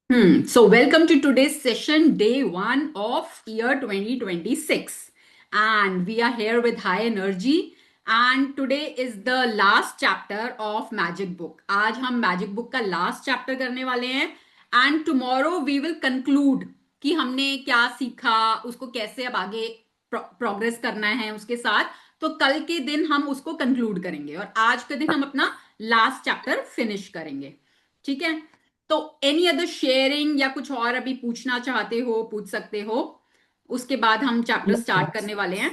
So welcome to today's session, day one of year 2026. And we are here with high energy. And today is the last chapter of Magic Book. आज हम Magic Book का last chapter करने वाले हैं. And tomorrow we will conclude कि हमने क्या सीखा, उसको कैसे अब आगे प्रोग्रेस करना है उसके साथ. तो कल के दिन हम उसको कंक्लूड करेंगे और आज के दिन हम अपना लास्ट चैप्टर फिनिश करेंगे. ठीक है. तो एनी अदर शेयरिंग या कुछ और अभी पूछना चाहते हो पूछ सकते हो. उसके बाद हम चैप्टर स्टार्ट करने वाले हैं.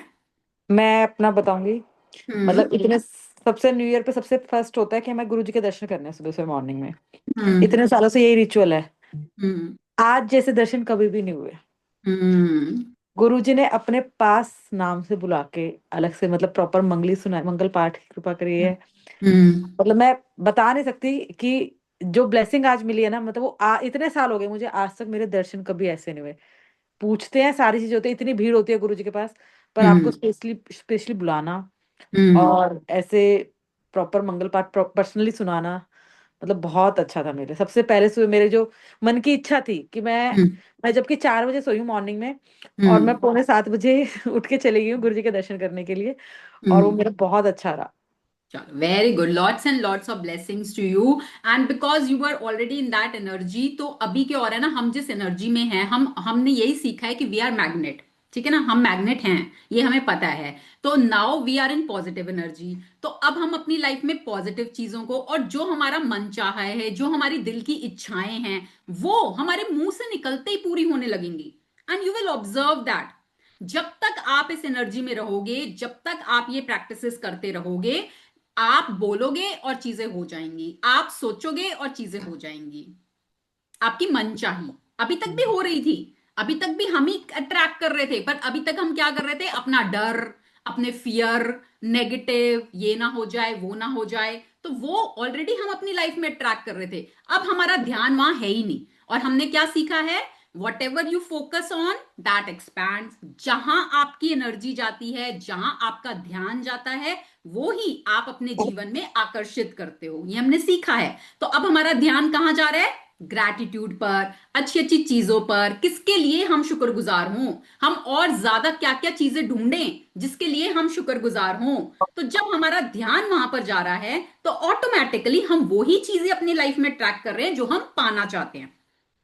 मैं अपना बताऊंगी। मतलब हम्म. इतने सबसे न्यू ईयर पे सबसे फर्स्ट होता है कि हमें गुरुजी के दर्शन करने हैं सुबह सुबह मॉर्निंग में। हम्म. इतने सालों से यही रिचुअल है। हम्म. आज जैसे दर्शन कभी भी नहीं हुए। हम्म. गुरुजी ने अपने पास नाम से बुला के अलग से मतलब प्रॉपर मंगली सुना, मंगल पाठ की कृपा करी है। हम्म. मतलब मैं बता नहीं सकती कि जो ब्लेसिंग आज मिली है ना, मतलब वो इतने साल हो गए मुझे, आज तक मेरे दर्शन कभी ऐसे नहीं हुए। पूछते हैं, सारी चीजें होती है, इतनी भीड़ होती है गुरुजी के पास, पर आपको हम्म. स्पेशली स्पेशली बुलाना हम्म. और ऐसे प्रॉपर मंगल पाठ पर्सनली सुनाना, मतलब बहुत अच्छा था। मेरे सबसे पहले सुबह मेरे जो मन की इच्छा थी कि हम्म. मैं जबकि 4 बजे सोई हूँ मॉर्निंग में, और मैं हम्म. 6:45 बजे उठ के चली गई हूँ गुरु जी के दर्शन करने के लिए, और वो हम्म. मेरा बहुत अच्छा रहा। चलो, very good. Lots and lots of blessings to you. And because you are already in that energy, तो अभी क्या हो रहा है ना, हम जिस एनर्जी में हैं, हमने यही सीखा है कि वी आर मैग्नेट. ठीक है ना, हम मैग्नेट हैं, ये हमें पता है. तो now we are in positive energy. तो अब हम अपनी लाइफ में पॉजिटिव चीजों को, और जो हमारा मन चाहा है, जो हमारी दिल की इच्छाएं हैं, वो हमारे मुंह से निकलते ही पूरी होने लगेंगी. And you will observe that. जब तक आप इस एनर्जी में रहोगे, जब तक आप ये प्रैक्टिसेस करते रहोगे, आप बोलोगे और चीजें हो जाएंगी, आप सोचोगे और चीजें हो जाएंगी. आपकी मनचाही अभी तक भी हो रही थी. अभी तक भी हम ही अट्रैक्ट कर रहे थे, पर अभी तक हम क्या कर रहे थे, अपना डर, अपने फियर, नेगेटिव, ये ना हो जाए वो ना हो जाए, तो वो ऑलरेडी हम अपनी लाइफ में अट्रैक्ट कर रहे थे. अब हमारा ध्यान वहां है ही नहीं. और हमने क्या सीखा है, what ever you focus on that expand. जहां आपकी एनर्जी जाती है, जहां आपका ध्यान जाता है, वो ही आप अपने जीवन में आकर्षित करते हो. ये हमने सीखा है. तो अब हमारा ध्यान कहां जा रहा है, ग्रैटिट्यूड पर, अच्छी अच्छी चीजों पर, किसके लिए हम शुक्रगुजार हों, हम और ज्यादा क्या क्या चीजें ढूंढें जिसके लिए हम शुक्रगुजार हों. तो जब हमारा ध्यान वहां पर जा रहा है, तो ऑटोमेटिकली हम वही चीजें अपनी लाइफ में ट्रैक कर रहे हैं जो हम पाना चाहते हैं.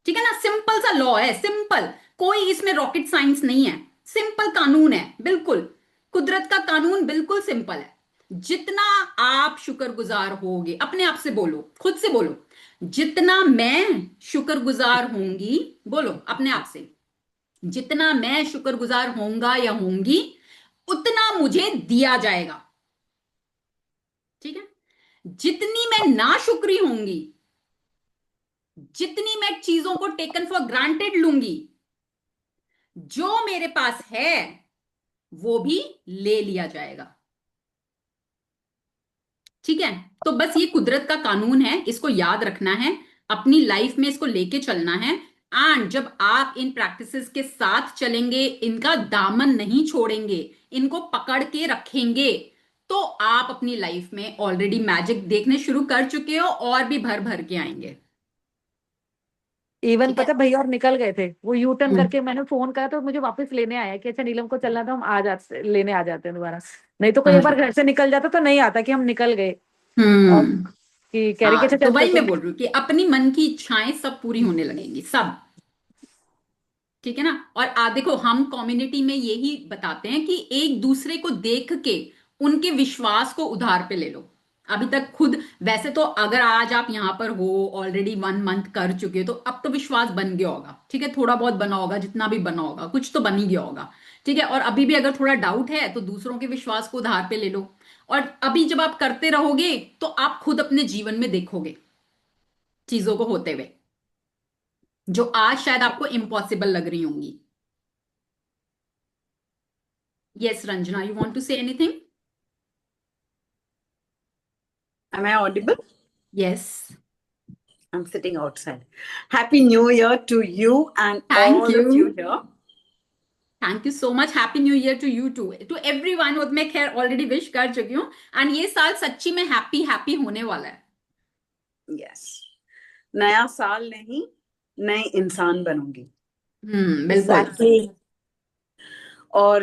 ठीक है ना, सिंपल सा लॉ है, सिंपल. कोई इसमें रॉकेट साइंस नहीं है. सिंपल कानून है, बिल्कुल. कुदरत का कानून बिल्कुल सिंपल है. जितना आप शुक्रगुजार होगे, अपने आप से बोलो, खुद से बोलो, जितना मैं शुक्रगुजार होंगी, बोलो अपने आप से, जितना मैं शुक्रगुजार होऊंगा या होंगी, उतना मुझे दिया जाएगा. ठीक है. जितनी मैं नाशुक्री होंगी, जितनी मैं चीजों को टेकन फॉर ग्रांटेड लूंगी, जो मेरे पास है वो भी ले लिया जाएगा. ठीक है. तो बस ये कुदरत का कानून है, इसको याद रखना है, अपनी लाइफ में इसको लेके चलना है. एंड जब आप इन प्रैक्टिसेस के साथ चलेंगे, इनका दामन नहीं छोड़ेंगे, इनको पकड़ के रखेंगे, तो आप अपनी लाइफ में ऑलरेडी मैजिक देखने शुरू कर चुके हो, और भी भर भर के आएंगे. इवन ठीक है. पता भैया और निकल गए थे, वो यू टर्न हम्म. करके मैंने फोन करा तो मुझे वापस लेने आया कि अच्छा नीलम को चलना था, हम आ जाते, लेने आ जाते हैं दोबारा। नहीं तो कोई एक बार घर से निकल जाता तो नहीं आता कि हम निकल गए। और हम्म. कि कह रही कि हाँ, अच्छा तो चल वही चलते मैं हैं। बोल रही हूँ कि अपनी मन की इच्छाएं सब पूरी होने लगेंगी, सब. ठीक है ना. और देखो, हम कम्युनिटी में यही बताते हैं कि एक दूसरे को देख के उनके विश्वास को उधार पे ले लो. अभी तक खुद, वैसे तो अगर आज आप यहां पर हो, ऑलरेडी 1 मंथ कर चुके हो, तो अब तो विश्वास बन गया होगा. ठीक है, थोड़ा बहुत बना होगा, जितना भी बना होगा कुछ तो बन ही गया होगा. ठीक है. और अभी भी अगर थोड़ा डाउट है, तो दूसरों के विश्वास को उधार पे ले लो. और अभी जब आप करते रहोगे, तो आप खुद अपने जीवन में देखोगे चीजों को होते हुए, जो आज शायद आपको इम्पॉसिबल लग रही होंगी. Yes, Ranjana, you want to say anything? Am I audible? Yes. I'm sitting outside. Happy New Year to you and Thank all of you you. here. Thank you so much. Happy new year to you too, to everyone. वो तो मैं खैर already wish कर चुकी हूँ. And ये साल सच्ची में हैप्पी हैप्पी होने वाला है. Yes. नया साल नहीं, नए इंसान बनूंगी। बिल्कुल। एग्जैक्टली। और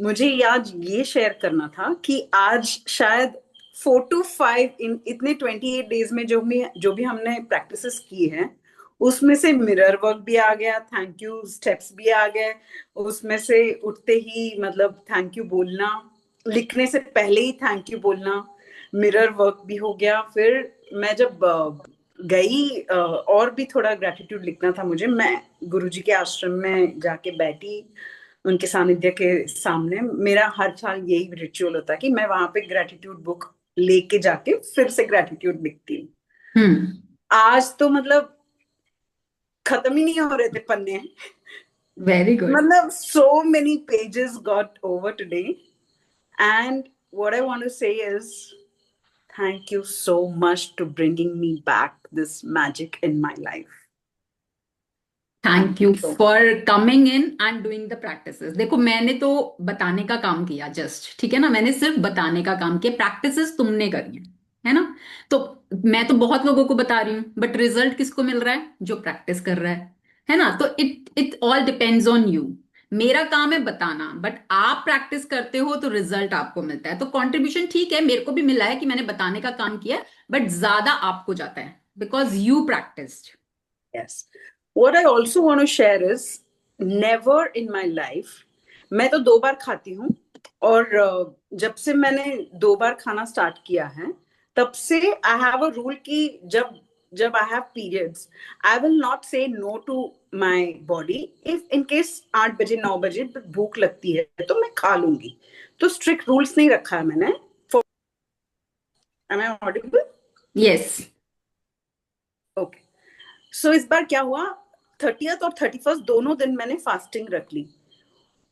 मुझे आज ये शेयर करना था कि आज शायद 4 to 5 इन इतने 28 डेज में जो भी हमने प्रैक्टिसेस की हैं, उसमें से मिरर वर्क भी आ गया, थैंक यू स्टेप्स भी आ गए, उसमें से उठते ही मतलब थैंक यू बोलना, लिखने से पहले ही थैंक यू बोलना, मिरर वर्क भी हो गया। फिर मैं जब गई और भी थोड़ा ग्रेटिट्यूड लिखना था मुझे, मैं गुरुजी के आश्रम में जाके बैठी उनके सानिध्य के सामने। मेरा हर साल यही रिचुअल होता है कि मैं वहां पे ग्रेटिट्यूड बुक लेके जाके फिर से ग्रेटिट्यूड लिखती हूँ। हम्म। आज तो मतलब खत्म ही नहीं हो रहे थे पन्ने, वेरी गुड। मतलब so many pages got over today. And what I want to say is thank you so much to bringing me back this magic in my life. Thank Thank you you so much. For coming in and doing the practices. देखो मैंने तो बताने का काम किया just, ठीक है ना, मैंने सिर्फ बताने का काम किया, प्रैक्टिसेस तुमने करी है ना। तो मैं तो बहुत लोगों को बता रही हूँ, बट रिजल्ट किसको मिल रहा है? जो प्रैक्टिस कर रहा है ना। तो it it all depends on you. मेरा काम है बताना, बट आप प्रैक्टिस करते हो तो रिजल्ट आपको मिलता है। तो कंट्रीब्यूशन ठीक है, मेरे को भी मिला है कि मैंने बताने का काम किया, बट ज्यादा आपको जाता है because you practised. Yes. What I also want to share is never in my life, मैं तो 2 बार खाती हूँ, और जब से मैंने 2 बार खाना स्टार्ट किया है तब से आई हैव अ रूल कि जब जब I have periods I will not say no to my body. If in case 8 बजे 9 बजे भूख लगती है तो मैं खा लूंगी। तो स्ट्रिक्ट रूल्स नहीं रखा है मैंने। Am I audible? Yes. Okay. So इस बार क्या हुआ, 30th और 31st दोनों दिन मैंने फास्टिंग रख ली।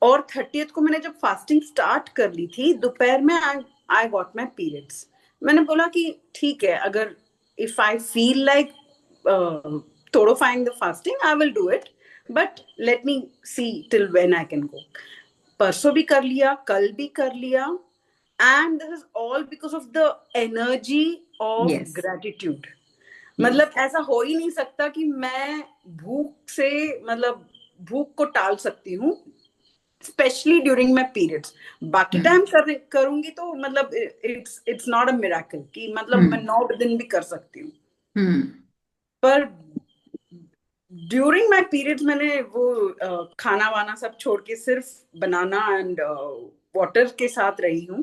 और 30th को मैंने जब फास्टिंग स्टार्ट कर ली थी दोपहर में, आई आई गॉट माई पीरियड्स। मैंने बोला कि ठीक है, अगर इफ आई फील लाइक तोड़ोफाइंग the fasting I will do it, but let me see till when I can go. परसों भी कर लिया, कल भी कर लिया, and this is all because of the energy of yes. Gratitude. Yes. मतलब ऐसा हो ही नहीं सकता कि मैं भूख से मतलब भूख को टाल सकती हूँ, स्पेशली ड्यूरिंग माई पीरियड्स। बाकी हम्म। टाइम करूंगी तो मतलब इट्स नॉट अ मिराकल कि मतलब मैं हम्म। 9 दिन भी कर सकती हूँ। हम्म। पर ड्यूरिंग माई पीरियड्स मैंने वो खाना वाना सब छोड़ के सिर्फ बनाना एंड वाटर के साथ रही हूँ।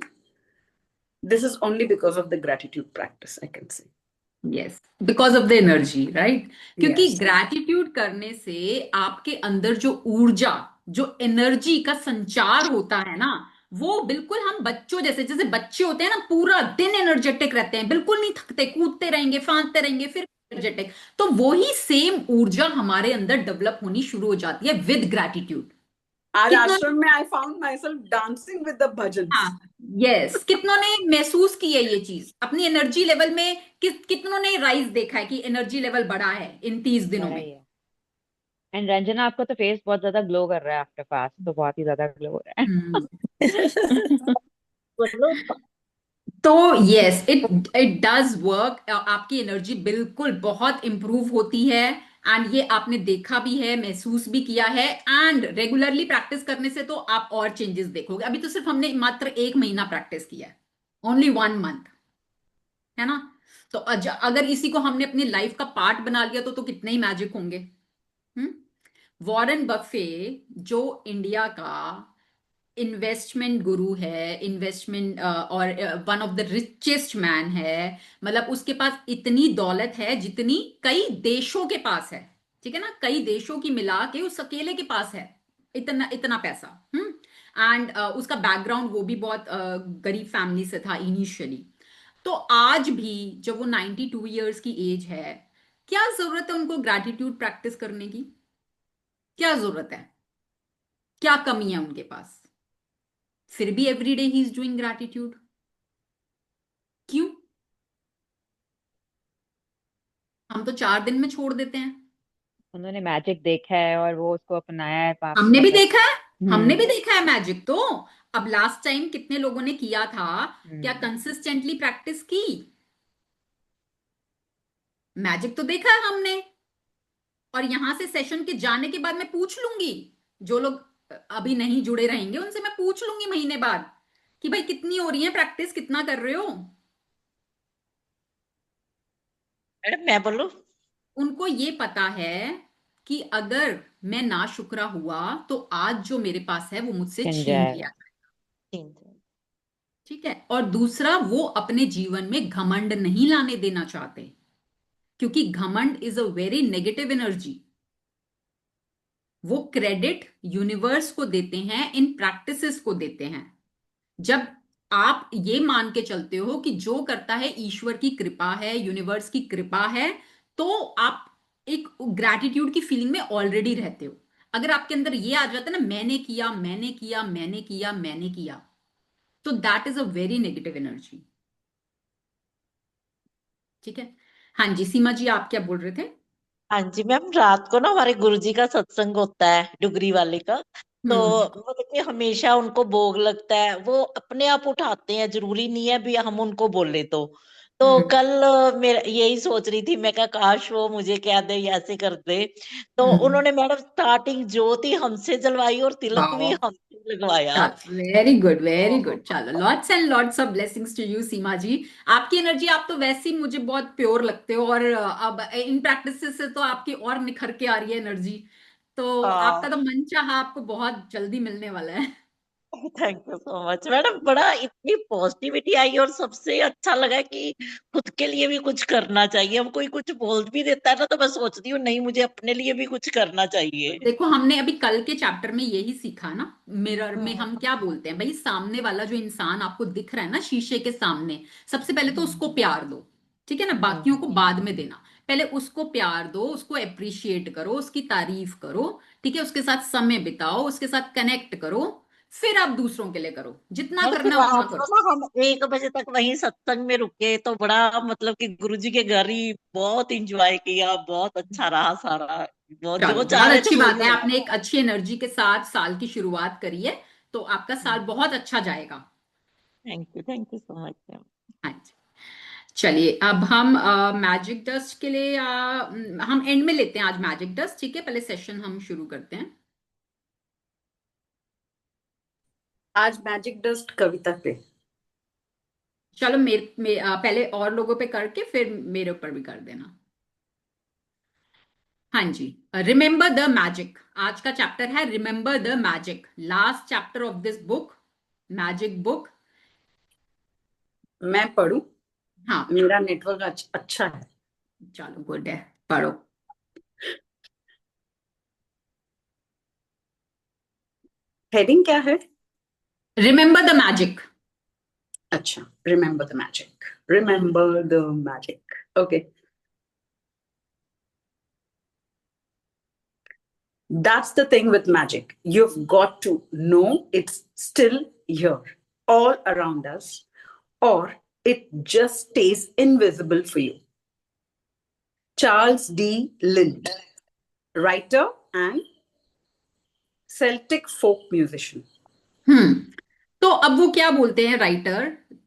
This is only because of the gratitude practice I can say. Yes, because of the energy, right. क्योंकि यस। ग्रैटिट्यूड करने से आपके अंदर जो ऊर्जा, जो एनर्जी का संचार होता है ना, वो बिल्कुल हम बच्चों जैसे, जैसे बच्चे होते हैं ना, पूरा दिन एनर्जेटिक रहते हैं, बिल्कुल नहीं थकते, कूदते रहेंगे, फांदते रहेंगे, फिर एनर्जेटिक। तो वही सेम ऊर्जा हमारे अंदर डेवलप होनी शुरू हो जाती है विद ग्रैटिट्यूड। आज कितना। आश्रम में I found my self dancing with the bhajans. हाँ। यस, कितनों ने महसूस की है ये चीज अपनी एनर्जी लेवल में? कितनों ने राइज देखा है कि एनर्जी लेवल बढ़ा है इन 30 दिनों बड़ा में? ही है। एंड रंजना, आपका तो फेस बहुत ज्यादा ग्लो कर रहा है आफ्टर फास्ट, तो बहुत ही ज्यादा ग्लो हो रहा हम्म। है। बोलो। तो yes, it it does work. आपकी एनर्जी बिल्कुल बहुत इंप्रूव होती है, एंड ये आपने देखा भी है, महसूस भी किया है। एंड रेगुलरली प्रैक्टिस करने से तो आप और चेंजेस देखोगे। अभी तो सिर्फ हमने मात्र 1 महीना प्रैक्टिस किया है, ओनली 1 मंथ, है ना। तो अगर इसी को हमने अपनी लाइफ का पार्ट बना लिया तो कितने ही मैजिक होंगे। हम्म। वॉरेन बफे, जो इंडिया का इन्वेस्टमेंट गुरु है, इन्वेस्टमेंट और one of the richest man है, मतलब उसके पास इतनी दौलत है जितनी कई देशों के पास है, ठीक है ना, कई देशों की मिला के उस अकेले के पास है, इतना इतना पैसा। एंड उसका बैकग्राउंड वो भी बहुत गरीब फैमिली से था इनिशियली। तो आज भी जब वो 92 ईयर्स की एज है, क्या जरूरत है उनको ग्रैटिट्यूड प्रैक्टिस करने की? क्या जरूरत है? क्या कमी है उनके पास? फिर भी every day he is doing gratitude. क्यों? हम तो 4 दिन में छोड़ देते हैं। उन्होंने मैजिक देखा है और वो उसको अपनाया है हमने भी मतलब। देखा है। हमने हम्म। भी देखा है मैजिक तो। अब लास्ट टाइम कितने लोगों ने किया था? क्या हम्म। कंसिस्टेंटली प्रैक्टिस की? मैजिक तो देखा है हमने। और यहां से सेशन के जाने के बाद मैं पूछ लूंगी, जो लोग अभी नहीं जुड़े रहेंगे उनसे मैं पूछ लूंगी महीने बाद कि भाई कितनी हो रही है प्रैक्टिस, कितना कर रहे हो। मैडम मैं बोलूं? उनको ये पता है कि अगर मैं नाशुक्रा हुआ तो आज जो मेरे पास है वो मुझसे छिन छीन जाएगा। लिया। ठीक है। ठीक है। और दूसरा, वो अपने जीवन में घमंड नहीं लाने देना चाहते, क्योंकि घमंड is a very negative energy. वो क्रेडिट यूनिवर्स को देते हैं, इन प्रैक्टिसेस को देते हैं। जब आप ये मान के चलते हो कि जो करता है ईश्वर की कृपा है, यूनिवर्स की कृपा है, तो आप एक ग्रैटिट्यूड की फीलिंग में ऑलरेडी रहते हो। अगर आपके अंदर ये आ जाता है ना, मैंने किया मैंने किया मैंने किया मैंने किया, तो that is a very negative energy. ठीक है। हाँ जी सीमा जी, आप क्या बोल रहे थे? हाँ जी मैम, रात को ना हमारे गुरुजी का सत्संग होता है, डुगरी वाले का। तो हम्म। मतलब कि हमेशा उनको भोग लगता है, वो अपने आप उठाते हैं, जरूरी नहीं है भी हम उनको बोले तो हम्म। कल मेरा यही सोच रही थी, मैं कहा काश वो मुझे क्या दे या ऐसे कर दे। तो हम्म। उन्होंने मैडम स्टार्टिंग ज्योति हमसे जलवाई और तिलक भी वाह, हमसे लगवाया। Very good very good. तो चलो, lots and lots of blessings to you Seema ji. आपकी एनर्जी, आप तो वैसे ही मुझे बहुत प्योर लगते हो, और अब इन प्रैक्टिसेस से तो आपकी और निखर के आ रही है एनर्जी। तो आपका तो मन चाहा आपको बहुत जल्दी मिलने वाला है। Thank you so much madam, बड़ा इतनी पॉजिटिविटी आई और सबसे अच्छा लगा कि खुद के लिए भी कुछ करना चाहिए। हम कोई कुछ बोल भी देता है ना तो मैं सोचती हूँ नहीं, मुझे अपने लिए भी कुछ करना चाहिए। देखो, हमने अभी कल के चैप्टर में यही सीखा ना, मिरर में हम हम्म। क्या बोलते हैं भाई, सामने वाला जो इंसान आपको दिख रहा है ना शीशे के सामने, सबसे पहले तो उसको प्यार दो। ठीक है ना, बाकियों को बाद में देना। पहले उसको प्यार दो, उसको अप्रिशिएट करो, उसकी तारीफ करो। ठीक है, उसके साथ समय बिताओ, उसके साथ कनेक्ट करो। फिर आप दूसरों के लिए करो, जितना और फिर करना उतना रात को करो। ना हम 1 बजे तक वहीं सत्संग में रुके, तो बड़ा मतलब कि गुरुजी के घर ही बहुत इंजॉय किया, बहुत अच्छा रहा सारा। वो जो चलो, चाह बहुत रहे थे अच्छी वो ही बात है, हुआ। आपने एक अच्छी एनर्जी के साथ साल की शुरुआत करी है, तो आपका साल बहुत अच्छा जाएगा। Thank you so much ma'am. हाँ जी। चलिए, अब हम मैजिक डस्ट के लिए हम एंड में लेते हैं आज मैजिक डस्ट। ठीक है, पहले सेशन हम शुरू करते हैं। आज मैजिक डस्ट कविता पे। चलो, पहले और लोगों पे करके फिर मेरे ऊपर भी कर देना। हाँ जी। रिमेंबर द मैजिक, आज का चैप्टर है remember the magic, last chapter of this book, magic book. मैं पढ़ूं? हाँ, मेरा नेटवर्क अच्छा है। चलो गुड है, पढ़ो। हेडिंग क्या है? Remember the magic. अच्छा, remember the magic. Remember the magic. Okay. That's the thing with magic. You've got to know it's still here, all around us, or it just stays invisible for you. Charles D. Lind, writer and Celtic folk musician. हम्म। तो अब वो क्या बोलते हैं writer,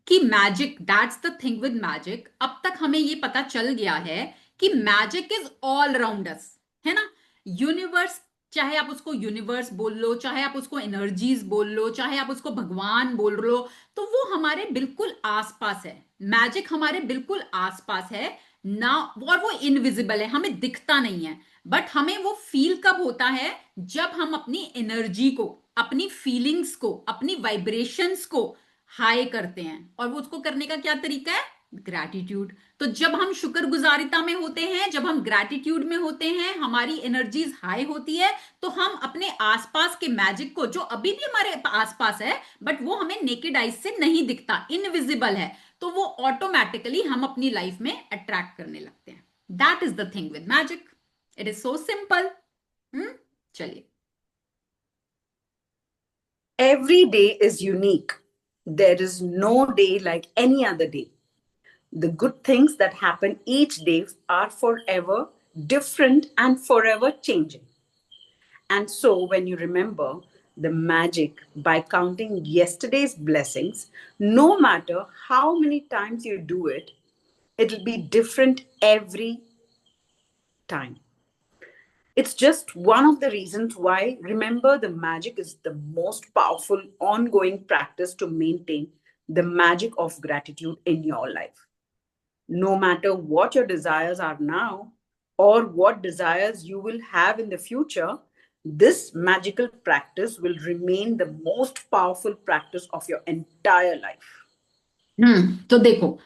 कि magic, that's the thing with magic. अब तक हमें ये पता चल गया है कि magic is all around us, है ना। यूनिवर्स, चाहे आप उसको यूनिवर्स बोल लो, चाहे आप उसको एनर्जीज बोल लो, चाहे आप उसको भगवान बोल लो, तो वो हमारे बिल्कुल आसपास है। मैजिक हमारे बिल्कुल आसपास है ना, और वो इनविजिबल है, हमें दिखता नहीं है। बट हमें वो फील कब होता है, जब हम अपनी एनर्जी को, अपनी फीलिंग्स को, अपनी वाइब्रेशंस को हाई करते हैं। और वो उसको करने का क्या तरीका है? ग्रैटिट्यूड। तो जब हम शुक्रगुजारिता में होते हैं, जब हम ग्रैटिट्यूड में होते हैं, हमारी एनर्जीज हाई होती है, तो हम अपने आसपास के मैजिक को, जो अभी भी हमारे आसपास है बट वो हमें नेकेड आइज से नहीं दिखता, इनविजिबल है, तो वो ऑटोमेटिकली हम अपनी लाइफ में अट्रैक्ट करने लगते हैं। That is the thing with magic, it is so simple. चलिए। Every day is unique. There is no day like any other day. The good things that happen each day are forever different and forever changing. And so, when you remember the magic by counting yesterday's blessings, no matter how many times you do it, it'll be different every time. It's just one of the reasons why Remember the Magic is the most powerful ongoing practice to maintain the magic of gratitude in your life. No matter what your desires are now or what desires you will have in the future, this magical practice will remain the most powerful practice of your entire life. तो देखो,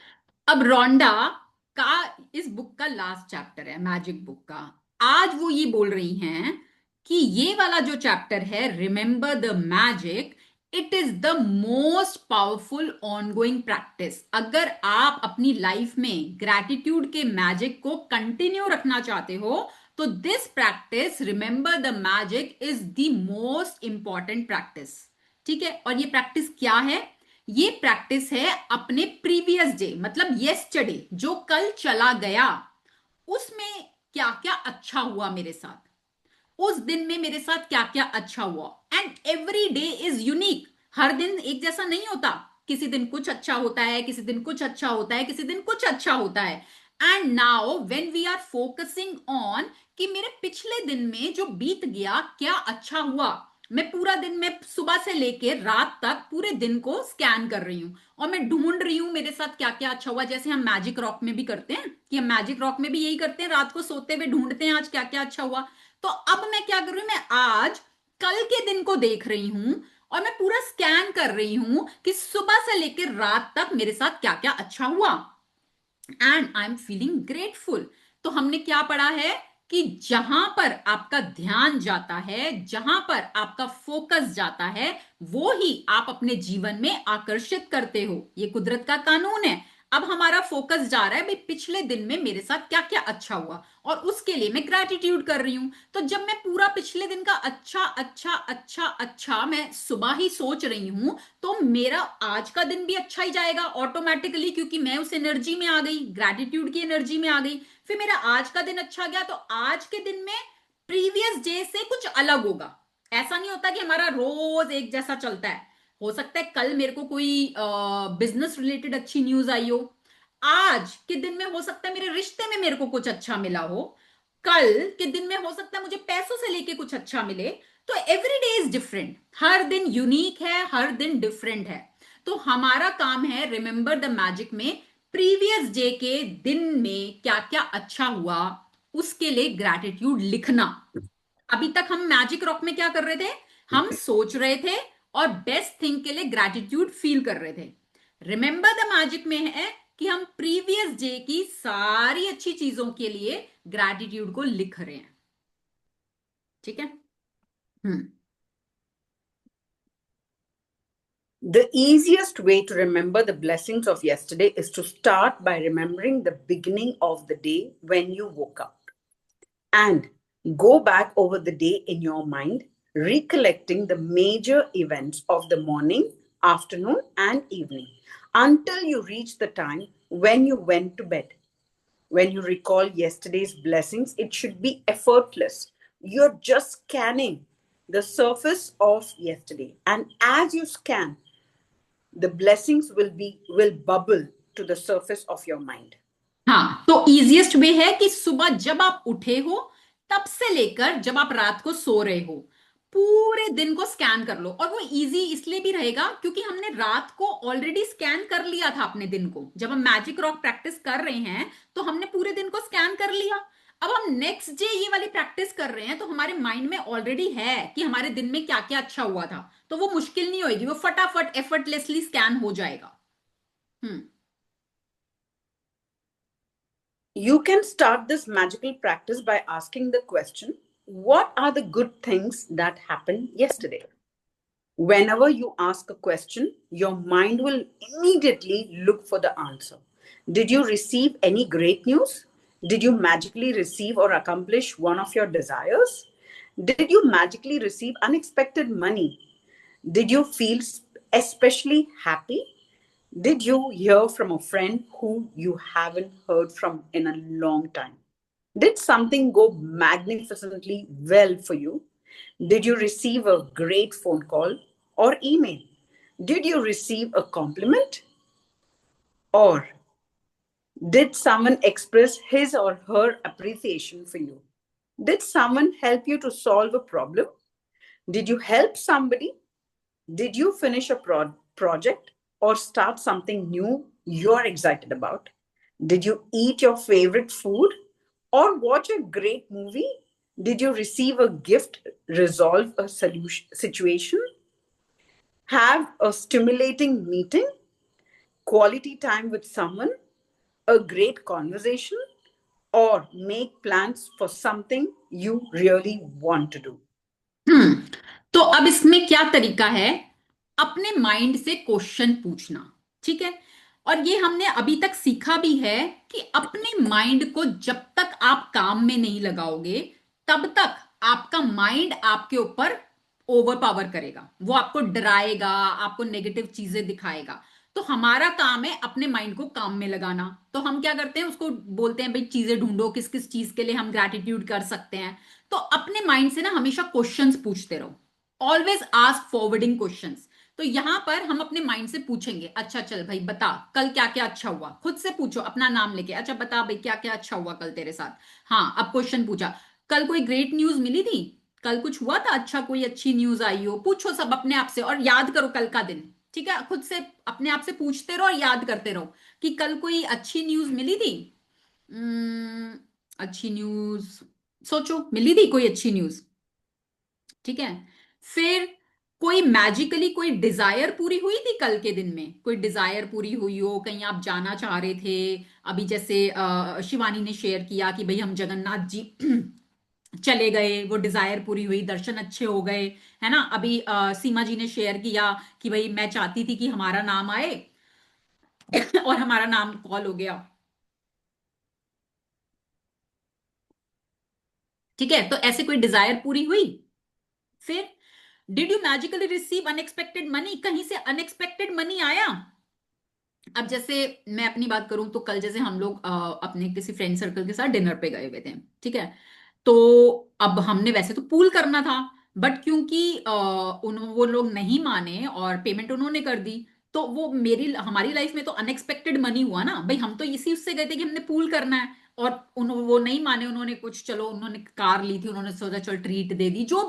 अब रोंडा का इस book का last chapter है, magic book का। आज वो ये बोल रही हैं कि ये वाला जो चैप्टर है, remember the magic, it is the most powerful ongoing practice. अगर आप अपनी लाइफ में ग्रैटिट्यूड के मैजिक को कंटिन्यू रखना चाहते हो तो this practice, remember the magic, is the most important practice. ठीक है, और ये प्रैक्टिस क्या है? ये प्रैक्टिस है अपने प्रीवियस डे, मतलब येस्टरडे, जो कल चला गया, उसमें क्या क्या अच्छा हुआ मेरे साथ, उस दिन में मेरे साथ क्या क्या अच्छा हुआ। And every day is unique. हर दिन एक जैसा नहीं होता। किसी दिन कुछ अच्छा होता है, किसी दिन कुछ अच्छा होता है, किसी दिन कुछ अच्छा होता है। And now when we are focusing on कि मेरे पिछले दिन में जो बीत गया क्या अच्छा हुआ, मैं पूरा दिन में सुबह से लेकर रात तक पूरे दिन को स्कैन कर रही हूं और मैं ढूंढ रही हूं मेरे साथ क्या क्या अच्छा हुआ। जैसे हम मैजिक रॉक में भी करते हैं, कि हम मैजिक रॉक में भी यही करते हैं, रात को सोते हुए ढूंढते हैं आज क्या क्या अच्छा हुआ। तो अब मैं क्या कर रही हूं, मैं आज कल के दिन को देख रही हूं और मैं पूरा स्कैन कर रही हूं कि सुबह से लेकर रात तक मेरे साथ क्या क्या अच्छा हुआ। And I am feeling grateful. तो हमने क्या पढ़ा है कि जहां पर आपका ध्यान जाता है, जहां पर आपका फोकस जाता है, वो ही आप अपने जीवन में आकर्षित करते हो। ये कुदरत का कानून है। अब हमारा फोकस जा रहा है भाई पिछले दिन में मेरे साथ क्या क्या अच्छा हुआ और उसके लिए मैं ग्रैटिट्यूड कर रही हूं। तो जब मैं पूरा पिछले दिन का अच्छा अच्छा अच्छा अच्छा मैं सुबह ही सोच रही हूं तो मेरा आज का दिन भी अच्छा ही जाएगा ऑटोमेटिकली, क्योंकि मैं उस एनर्जी में आ गई, ग्रैटिट्यूड की एनर्जी में आ गई। फिर मेरा आज का दिन अच्छा गया तो आज के दिन में प्रीवियस डे से कुछ अलग होगा। ऐसा नहीं होता कि हमारा रोज एक जैसा चलता है। हो सकता है कल मेरे को कोई बिजनेस रिलेटेड अच्छी न्यूज आई हो, आज के दिन में हो सकता है मेरे रिश्ते में मेरे को कुछ अच्छा मिला हो, कल के दिन में हो सकता है मुझे पैसों से लेके कुछ अच्छा मिले। तो एवरी डे इज डिफरेंट, हर दिन यूनिक है, हर दिन डिफरेंट है। तो हमारा काम है रिमेंबर द मैजिक में प्रीवियस डे के दिन में क्या क्या अच्छा हुआ उसके लिए ग्रैटिट्यूड लिखना। अभी तक हम मैजिक रॉक में क्या कर रहे थे, हम सोच रहे थे और बेस्ट थिंग के लिए ग्रैटिट्यूड फील कर रहे थे। रिमेंबर द मैजिक में है कि हम प्रीवियस डे की सारी अच्छी चीजों के लिए ग्रैटिट्यूड को लिख रहे हैं। ठीक है। The easiest way to remember the blessings of yesterday is to start by remembering the beginning of the day when you woke up, and go back over the day in your mind, recollecting the major events of the morning, afternoon, and evening until you reach the time when you went to bed. When you recall yesterday's blessings, it should be effortless. You're just scanning the surface of yesterday, and as you scan, the blessings will bubble to the surface of your mind. हाँ, तो easiest way है कि सुबह जब आप उठे हो तब से लेकर जब आप रात को सो रहे हो पूरे दिन को स्कैन कर लो। और वो इजी इसलिए भी रहेगा क्योंकि हमने रात को ऑलरेडी स्कैन कर लिया था अपने दिन को। जब हम मैजिक रॉक प्रैक्टिस कर रहे हैं तो हमने पूरे दिन को स्कैन कर लिया। अब हम नेक्स्ट डे ये वाली प्रैक्टिस कर रहे हैं तो हमारे माइंड में ऑलरेडी है कि हमारे दिन में क्या क्या अच्छा हुआ था, तो वो मुश्किल नहीं होगी, वो फटाफट एफर्टलेसली स्कैन हो जाएगा। You can start this magical practice by asking the question, what are the good things that happened yesterday? Whenever you ask a question, your mind will immediately look for the answer. Did you receive any great news? Did you magically receive or accomplish one of your desires? Did you magically receive unexpected money? Did you feel especially happy? Did you hear from a friend who you haven't heard from in a long time? Did something go magnificently well for you? Did you receive a great phone call or email? Did you receive a compliment? Or did someone express his or her appreciation for you? Did someone help you to solve a problem? Did you help somebody? Did you finish a project or start something new you're excited about? Did you eat your favorite food or watch a great movie? Did you receive a gift, resolve a situation, have a stimulating meeting, quality time with someone, a great conversation, or make plans for something you really want to do? तो अब इसमें क्या तरीका है, अपने mind से question पूछना, ठीक है। और ये हमने अभी तक सीखा भी है कि अपने माइंड को जब तक आप काम में नहीं लगाओगे तब तक आपका माइंड आपके ऊपर ओवर पावर करेगा, वो आपको डराएगा, आपको नेगेटिव चीजें दिखाएगा। तो हमारा काम है अपने माइंड को काम में लगाना। तो हम क्या करते हैं, उसको बोलते हैं भाई चीजें ढूंढो, किस किस चीज के लिए हम ग्रैटिट्यूड कर सकते हैं। तो अपने माइंड से ना हमेशा क्वेश्चंस पूछते रहो, ऑलवेज आस्क फॉरवर्डिंग क्वेश्चंस। तो यहां पर हम अपने माइंड से पूछेंगे, अच्छा चल भाई बता कल क्या क्या अच्छा हुआ, खुद से पूछो अपना नाम लेके, अच्छा बता भाई क्या क्या अच्छा हुआ कल तेरे साथ। हाँ, अब क्वेश्चन पूछा, कल कोई ग्रेट न्यूज मिली थी, कल कुछ हुआ था अच्छा, कोई अच्छी न्यूज आई हो, पूछो सब अपने आप से और याद करो कल का दिन, ठीक है। खुद से अपने आप से पूछते रहो और याद करते रहो कि कल कोई अच्छी न्यूज मिली थी। अच्छी न्यूज, सोचो मिली थी कोई अच्छी न्यूज, ठीक है। फिर कोई मैजिकली कोई डिजायर पूरी हुई थी कल के दिन में, कोई डिजायर पूरी हुई हो, कहीं आप जाना चाह रहे थे। अभी जैसे शिवानी ने शेयर किया कि भाई हम जगन्नाथ जी चले गए, वो डिजायर पूरी हुई, दर्शन अच्छे हो गए, है ना। अभी सीमा जी ने शेयर किया कि भाई मैं चाहती थी कि हमारा नाम आए और हमारा नाम कॉल हो गया, ठीक है। तो ऐसे कोई डिजायर पूरी हुई। फिर did you magically receive unexpected money, कहीं से अनएक्सपेक्टेड मनी आया। अब जैसे मैं अपनी बात करूं तो कल जैसे हम लोग अपने किसी फ्रेंड सर्कल के साथ डिनर पे गए हुए थे, ठीक है। तो अब हमने वैसे तो पूल करना था, बट क्योंकि वो लोग नहीं माने और पेमेंट उन्होंने कर दी, तो वो मेरी हमारी लाइफ में तो अनएक्सपेक्टेड मनी हुआ ना भाई। हम तो इसी उससे गए थे कि हमने पूल करना है, और वो नहीं माने, उन्होंने कुछ, चलो उन्होंने कार ली थी, उन्होंने सोचा चल ट्रीट दे दी, जो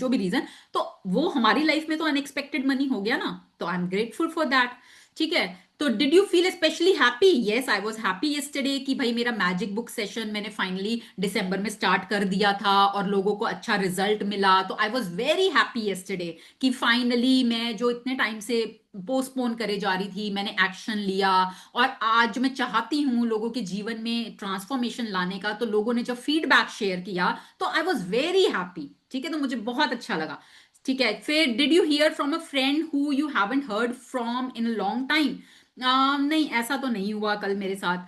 भी रीजन, तो वो हमारी लाइफ में तो अनएक्सपेक्टेड मनी हो गया ना। तो I am grateful for that, ठीक है। तो did you feel specially happy, yes I was happy yesterday कि भाई मेरा मैजिक बुक सेशन मैंने फाइनली दिसंबर में स्टार्ट कर दिया था और लोगों को अच्छा रिजल्ट मिला। तो I was very happy yesterday कि फाइनली मैं जो इतने टाइम से पोस्टपोन करे जा रही थी, मैंने एक्शन लिया। और आज मैं चाहती हूँ लोगों के जीवन में ट्रांसफॉर्मेशन लाने का, तो लोगों ने जब फीडबैक शेयर किया तो आई वॉज वेरी हैप्पी, ठीक है। तो मुझे बहुत अच्छा लगा, ठीक है। फिर did you here from a friend who you haven't heard from in a long time, नहीं ऐसा तो नहीं हुआ कल मेरे साथ,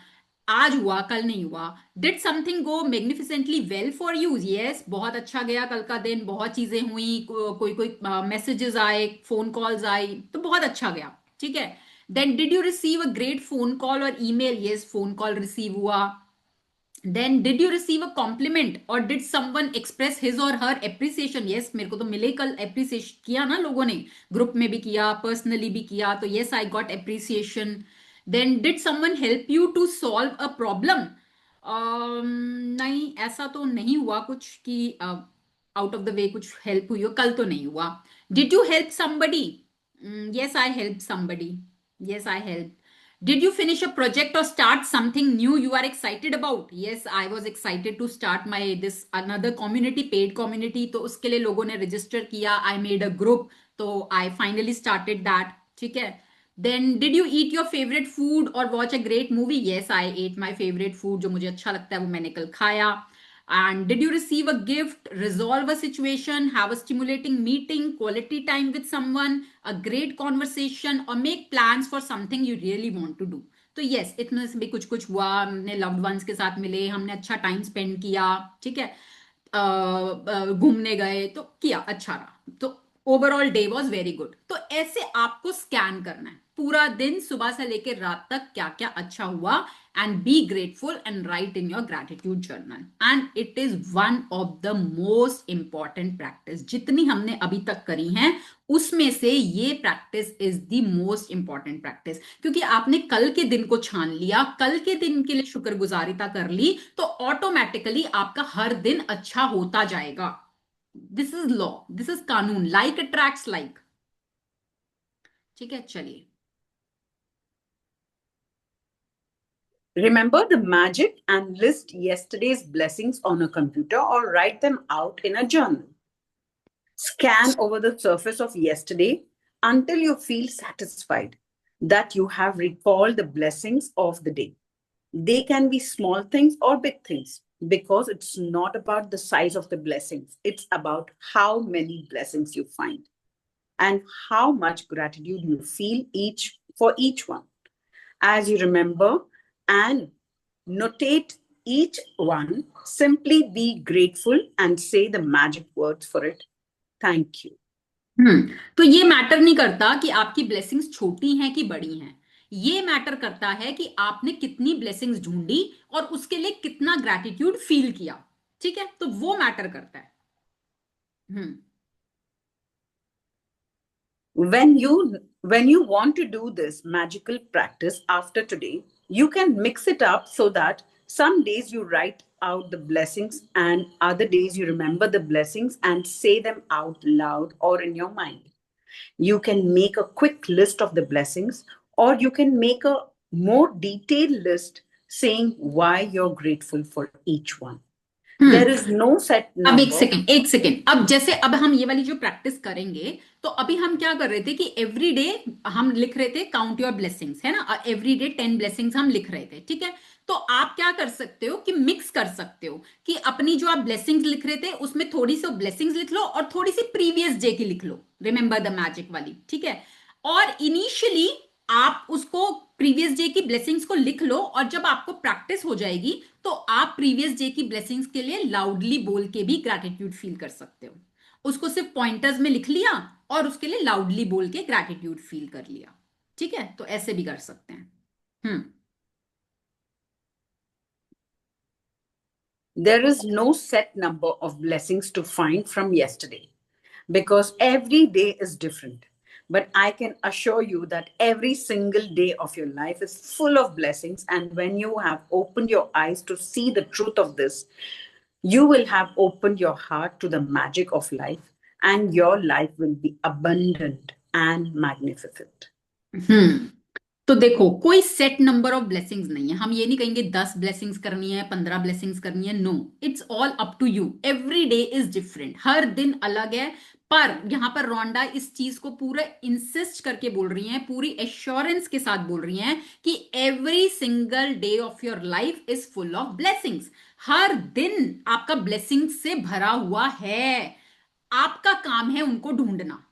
आज हुआ कल नहीं हुआ। Did something go magnificently well for you, yes बहुत अच्छा गया कल का दिन, बहुत चीजें हुई, कोई कोई मैसेजेस आए, फोन कॉल्स आई, तो बहुत अच्छा गया, ठीक है। Then did you receive a great phone call or email, yes phone call receive हुआ। Then did you receive a compliment or did someone express his or her appreciation, yes मेरे को तो मिले कल, एप्रिसिएशन किया ना लोगों ने, ग्रुप में भी किया, पर्सनली भी किया, तो yes I got appreciation. Then did someone help you to solve a problem, नहीं ऐसा तो नहीं हुआ कुछ कि आउट ऑफ द वे कुछ हेल्प हुई हो, कल तो नहीं हुआ। Did you help somebody, yes I help somebody, yes I helped. Did you finish a project or start something new you are excited about, yes I was excited to start my this another community, paid community, तो उसके लिए लोगों ने register किया, I made a group, तो I finally started that, ठीक है। then did you eat your favorite food or watch a great movie, yes I ate my favorite food, जो मुझे अच्छा लगता है वो मैंने कल खाया। and did you receive a gift, resolve a situation, have a stimulating meeting, quality time with someone, a great conversation, or make plans for something you really want to do, तो यस इतने से भी कुछ कुछ हुआ, हमने loved ones के साथ मिले, हमने अच्छा टाइम स्पेंड किया, ठीक है। घूमने गए तो किया, अच्छा रहा, तो overall day was very good. तो ऐसे आपको स्कैन करना है, पूरा दिन सुबह से लेकर रात तक क्या क्या अच्छा हुआ, and be grateful and right in your gratitude journal. And it is one of the most important practice जितनी हमने अभी तक करी हैं, उसमें से ये practice is the most important practice. क्योंकि आपने कल के दिन को छान लिया, कल के दिन के लिए शुक्रगुजारिता कर ली, तो ऑटोमेटिकली आपका हर दिन अच्छा होता जाएगा। This is law, this is कानून, लाइक अट्रैक्ट्स लाइक। ठीक है, चलिए। Remember the magic and list yesterday's blessings on a computer or write them out in a journal. Scan over the surface of yesterday until you feel satisfied that you have recalled the blessings of the day. They can be small things or big things because it's not about the size of the blessings. It's about how many blessings you find and how much gratitude you feel for each one. As you remember and notate each one, simply be grateful and say the magic words for it. Thank you. तो ये matter नहीं करता कि आपकी blessings छोटी हैं कि बड़ी हैं, ये मैटर करता है कि आपने कितनी ब्लेसिंग्स ढूंढी और उसके लिए कितना ग्रैटिट्यूड फील किया। ठीक है, तो वो मैटर करता है। When you want to do this magical practice after today, you can mix it up so that some days you write out the blessings and other days you remember the blessings and say them out loud or in your mind. You can make a quick list of the blessings, or you can make a more detailed list saying why you're grateful for each one. There is no set अब number. एक second, अब जैसे अब हम ये वाली जो practice करेंगे, तो अभी हम क्या कर रहे थे कि एवरी डे हम लिख रहे थे काउंट योर ब्लेसिंग्स, है ना, एवरी डे 10 ब्लेसिंग्स हम लिख रहे थे। ठीक है, तो आप क्या कर सकते हो कि मिक्स कर सकते हो कि अपनी जो आप ब्लेसिंग्स लिख रहे थे उसमें थोड़ी सी ब्लेसिंग्स लिख लो और थोड़ी सी प्रीवियस डे की लिख लो, रिमेंबर द मैजिक वाली। ठीक है, और इनिशियली आप उसको प्रीवियस डे की ब्लेसिंग्स को लिख लो, और जब आपको प्रैक्टिस हो जाएगी तो आप प्रीवियस डे की ब्लेसिंग्स के लिए लाउडली बोल के भी ग्रैटिट्यूड फील कर सकते हो। उसको सिर्फ पॉइंटर्स में लिख लिया और उसके लिए लाउडली बोल के ग्रैटिट्यूड फील कर लिया। ठीक है, तो ऐसे भी कर सकते हैं। There is no set number of blessings to find from yesterday because every day is different. But I can assure you that every single day of your life is full of blessings. And when you have opened your eyes to see the truth of this, you will have opened your heart to the magic of life, and your life will be abundant and magnificent. तो देखो, कोई set number of blessings नहीं है। हम ये नहीं कहेंगे 10 blessings करनी है, 15 ब्लेसिंग्स करनी है। No, it's all up to you. Every day is different, हर दिन अलग है। पर यहां पर रोंडा इस चीज को पूरा इंसिस्ट करके बोल रही हैं, पूरी एश्योरेंस के साथ बोल रही हैं कि every single day of your life is full of blessings. हर दिन आपका ब्लेसिंग से भरा हुआ है, आपका काम है उनको ढूंढना।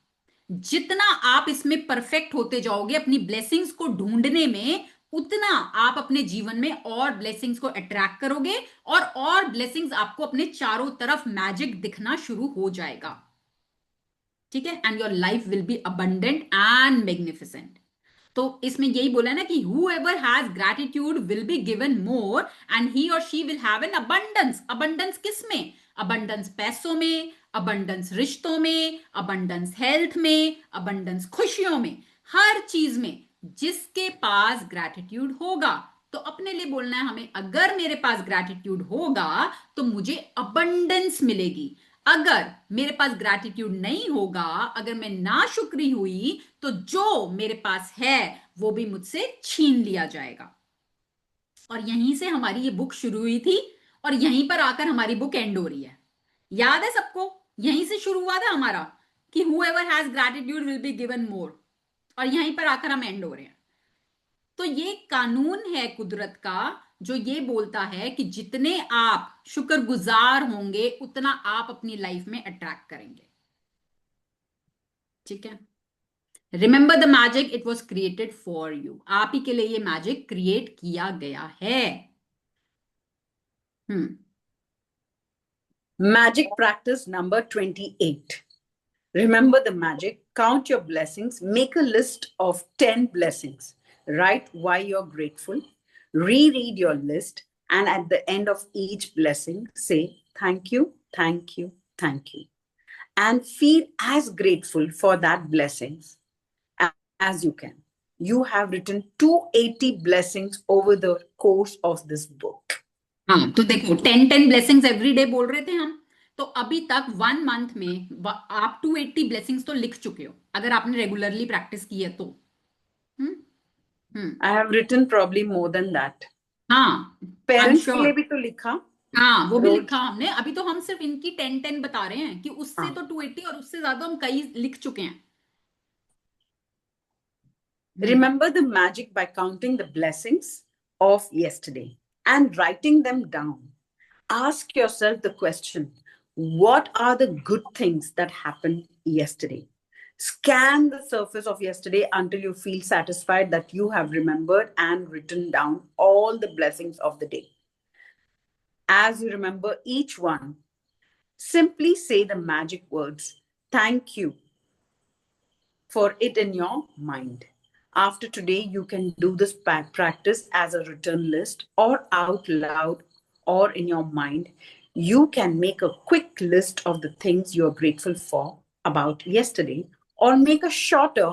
जितना आप इसमें परफेक्ट होते जाओगे अपनी ब्लेसिंग्स को ढूंढने में, उतना आप अपने जीवन में और ब्लेसिंग्स को अट्रैक्ट करोगे, और ब्लेसिंग्स आपको अपने चारों तरफ मैजिक दिखना शुरू हो जाएगा। ठीक है, and your life will be abundant and magnificent. तो इसमें यही बोला ना कि whoever has gratitude will be given more and he or she will have an abundance। abundance किस में? abundance पैसों में, abundance रिश्तों में, abundance हेल्थ में, abundance खुशियों में, हर चीज में जिसके पास ग्रैटिट्यूड होगा। तो अपने लिए बोलना है हमें, अगर मेरे पास ग्रैटिट्यूड होगा तो मुझे abundance मिलेगी। अगर मेरे पास ग्रैटिट्यूड नहीं होगा, अगर मैं नाशुक्री हुई, तो जो मेरे पास है वो भी मुझसे छीन लिया जाएगा। और यहीं से हमारी ये बुक शुरू हुई थी और यहीं पर आकर हमारी बुक एंड हो रही है। याद है सबको? यहीं से शुरू हुआ था हमारा कि whoever has gratitude will be given more, और यहीं पर आकर हम एंड हो रहे हैं। तो ये कानून है कुदरत का, जो ये बोलता है कि जितने आप शुक्रगुजार होंगे उतना आप अपनी लाइफ में अट्रैक्ट करेंगे। ठीक है, remember the magic, it was created for you. आप ही के लिए ये मैजिक क्रिएट किया गया है। Magic practice number 28. Remember the magic, count your blessings, make a list of 10 blessings, write why you're grateful, reread your list, and at the end of each blessing, say thank you, thank you, thank you, and feel as grateful for that blessings as you can. You have written 280 blessings over the course of this book. हाँ, तो देखो 10 blessings every day बोल रहे थे हम, तो अभी तक 1 मंथ में आप 280 ब्लेसिंग्स तो लिख चुके हो, अगर आपने रेगुलरली प्रैक्टिस की है तो। हम्म हम्म I have written probably more than that. हाँ, आई एम पेरेंट्स के लिए श्योर। भी तो लिखा हाँ, वो भी रोज। लिखा हमने, अभी तो हम सिर्फ इनकी 10 बता रहे हैं कि उससे हाँ। तो 280 और उससे ज्यादा हम कई लिख चुके हैं। Remember the magic by counting the blessings of yesterday and writing them down. Ask yourself the question, what are the good things that happened yesterday? Scan the surface of yesterday until you feel satisfied that you have remembered and written down all the blessings of the day. As you remember each one, simply say the magic words, thank you, for it in your mind. After today, you can do this practice as a written list or out loud or in your mind. You can make a quick list of the things you are grateful for about yesterday, or make a shorter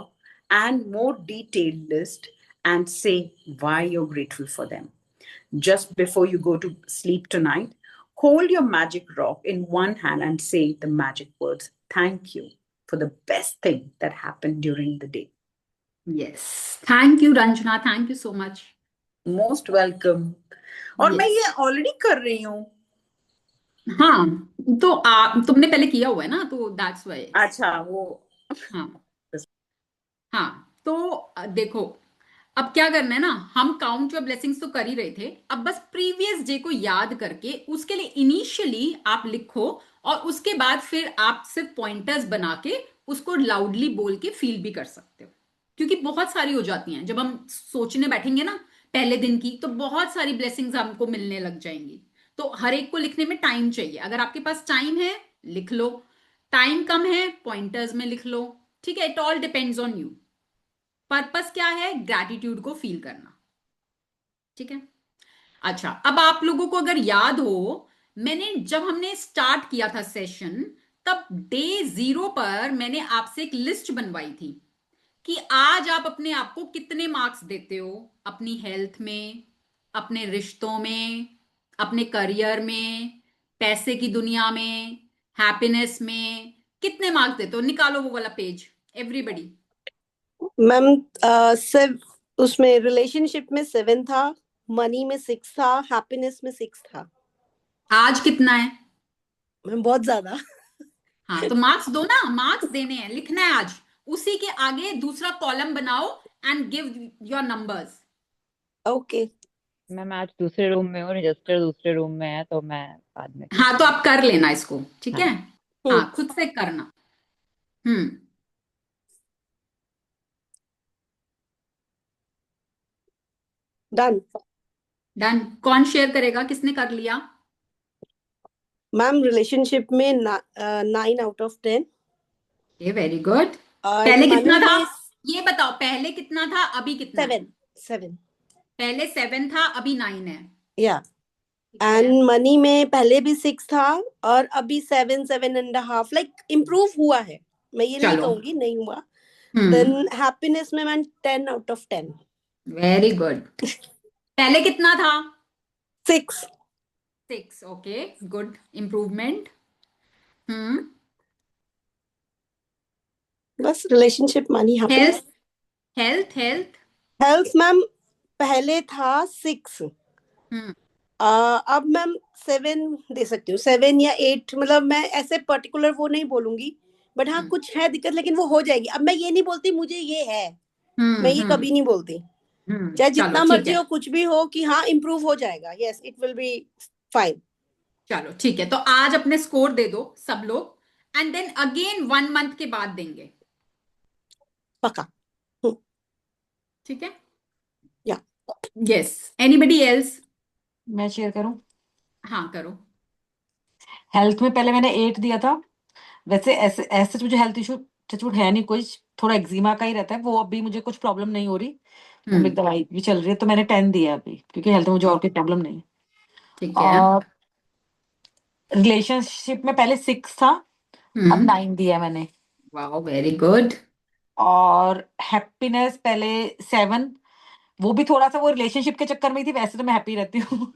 and more detailed list and say why you're grateful for them. Just before you go to sleep tonight, hold your magic rock in one hand and say the magic words, thank you for the best thing that happened during the day. Yes, thank you Ranjana, thank you so much. Most welcome. और मैं Yes. ये already कर रही हूँ। हाँ, तो तुमने पहले किया हुआ है ना, तो दैट्स वाई। अच्छा, वो हाँ हाँ, तो देखो अब क्या करना है ना, हम काउंट योर ब्लेसिंग्स तो कर ही रहे थे, अब बस प्रीवियस डे को याद करके उसके लिए इनिशियली आप लिखो, और उसके बाद फिर आप सिर्फ पॉइंटर्स बना के उसको लाउडली बोल के फील भी कर सकते हो, क्योंकि बहुत सारी हो जाती हैं। जब हम सोचने बैठेंगे ना पहले दिन की, तो बहुत सारी ब्लेसिंग्स हमको मिलने लग जाएंगी, तो हर एक को लिखने में टाइम चाहिए। अगर आपके पास टाइम है लिख लो, टाइम कम है पॉइंटर्स में लिख लो, ठीक है, it all depends on you. Purpose क्या है, ग्रैटिट्यूड को फील करना, ठीक है। अच्छा, अब आप लोगों को अगर याद हो, मैंने जब हमने स्टार्ट किया था सेशन, तब डे 0 पर मैंने आपसे एक लिस्ट बनवाई थी कि आज आप अपने आप को कितने मार्क्स देते हो, अपनी हेल्थ में, अपने रिश्तों में, अपने करियर में, पैसे की दुनिया में, हैप्पीनेस में, कितने मार्क्स देते हो। निकालो वो वाला पेज एवरीबडी। मैम उसमें रिलेशनशिप में 7 था, मनी में 6 था, हैप्पीनेस में 6 था। आज कितना है मैम बहुत ज्यादा। हाँ, तो मार्क्स दो ना, मार्क्स देने हैं, लिखना है आज। उसी के आगे दूसरा कॉलम बनाओ and give your numbers. Okay मैं आज दूसरे रूम में हूँ, रजिस्टर दूसरे रूम में है, तो मैं बाद में हाँ, तो आप कर लेना इसको, ठीक है। हाँ। हाँ, खुद से करना। Done done. कौन शेयर करेगा, किसने कर लिया? मैम रिलेशनशिप में 9 आउट ऑफ 10। ये वेरी गुड। और पहले कितना मनी था में ये बताओ, पहले कितना था अभी कितना है? 7 पहले 7 था, अभी 9 है। या ठीक है। एंड मनी में पहले भी 6 था और अभी 7.5 लाइक इम्प्रूव हुआ है, मैं ये नहीं चलो। कहूंगी नहीं हुआ। देन हैप्पीनेस में ma'am 10 out of 10। Very good. पहले कितना था? 6 6। Okay, good improvement. बस relationship money happiness. Health health health ma'am पहले था 6, अब मैम 7 दे सकती हूँ, 7 या 8, मतलब मैं ऐसे पर्टिकुलर वो नहीं बोलूंगी, बट हाँ कुछ है दिक्कत, लेकिन वो हो जाएगी। अब मैं ये नहीं बोलती मुझे ये है, मैं ये कभी नहीं बोलती, चाहे जितना मर्जी हो, कुछ भी हो, कि हाँ इम्प्रूव हो जाएगा। Yes, it will be fine. चलो ठीक है, तो आज अपने स्कोर दे दो सब लोग, एंड देन अगेन 1 मंथ के बाद देंगे, पक्का। ठीक है। या यस, एनीबडी एल्स? मैं शेयर करूं? हाँ करो। हेल्थ में पहले मैंने 8 दिया था, वैसे ऐसे ऐसे मुझे हेल्थ इशू टचवुड है नहीं कोई, थोड़ा एक्जिमा का ही रहता है, वो अभी मुझे कुछ प्रॉब्लम नहीं हो रही, वो मेरी दवाई भी चल रही है, तो मैंने 10 दिया अभी, क्योंकि हेल्थ में मुझे और कोई प्रॉब्लम नहीं है। ठीक है। और रिलेशनशिप में पहले 6 था, अब 9 दिया मैंने। Wow, very good. और हैप्पीनेस पहले 7, वो भी थोड़ा सा वो रिलेशनशिप के चक्कर में ही थी, वैसे तो मैं हैप्पी रहती हूँ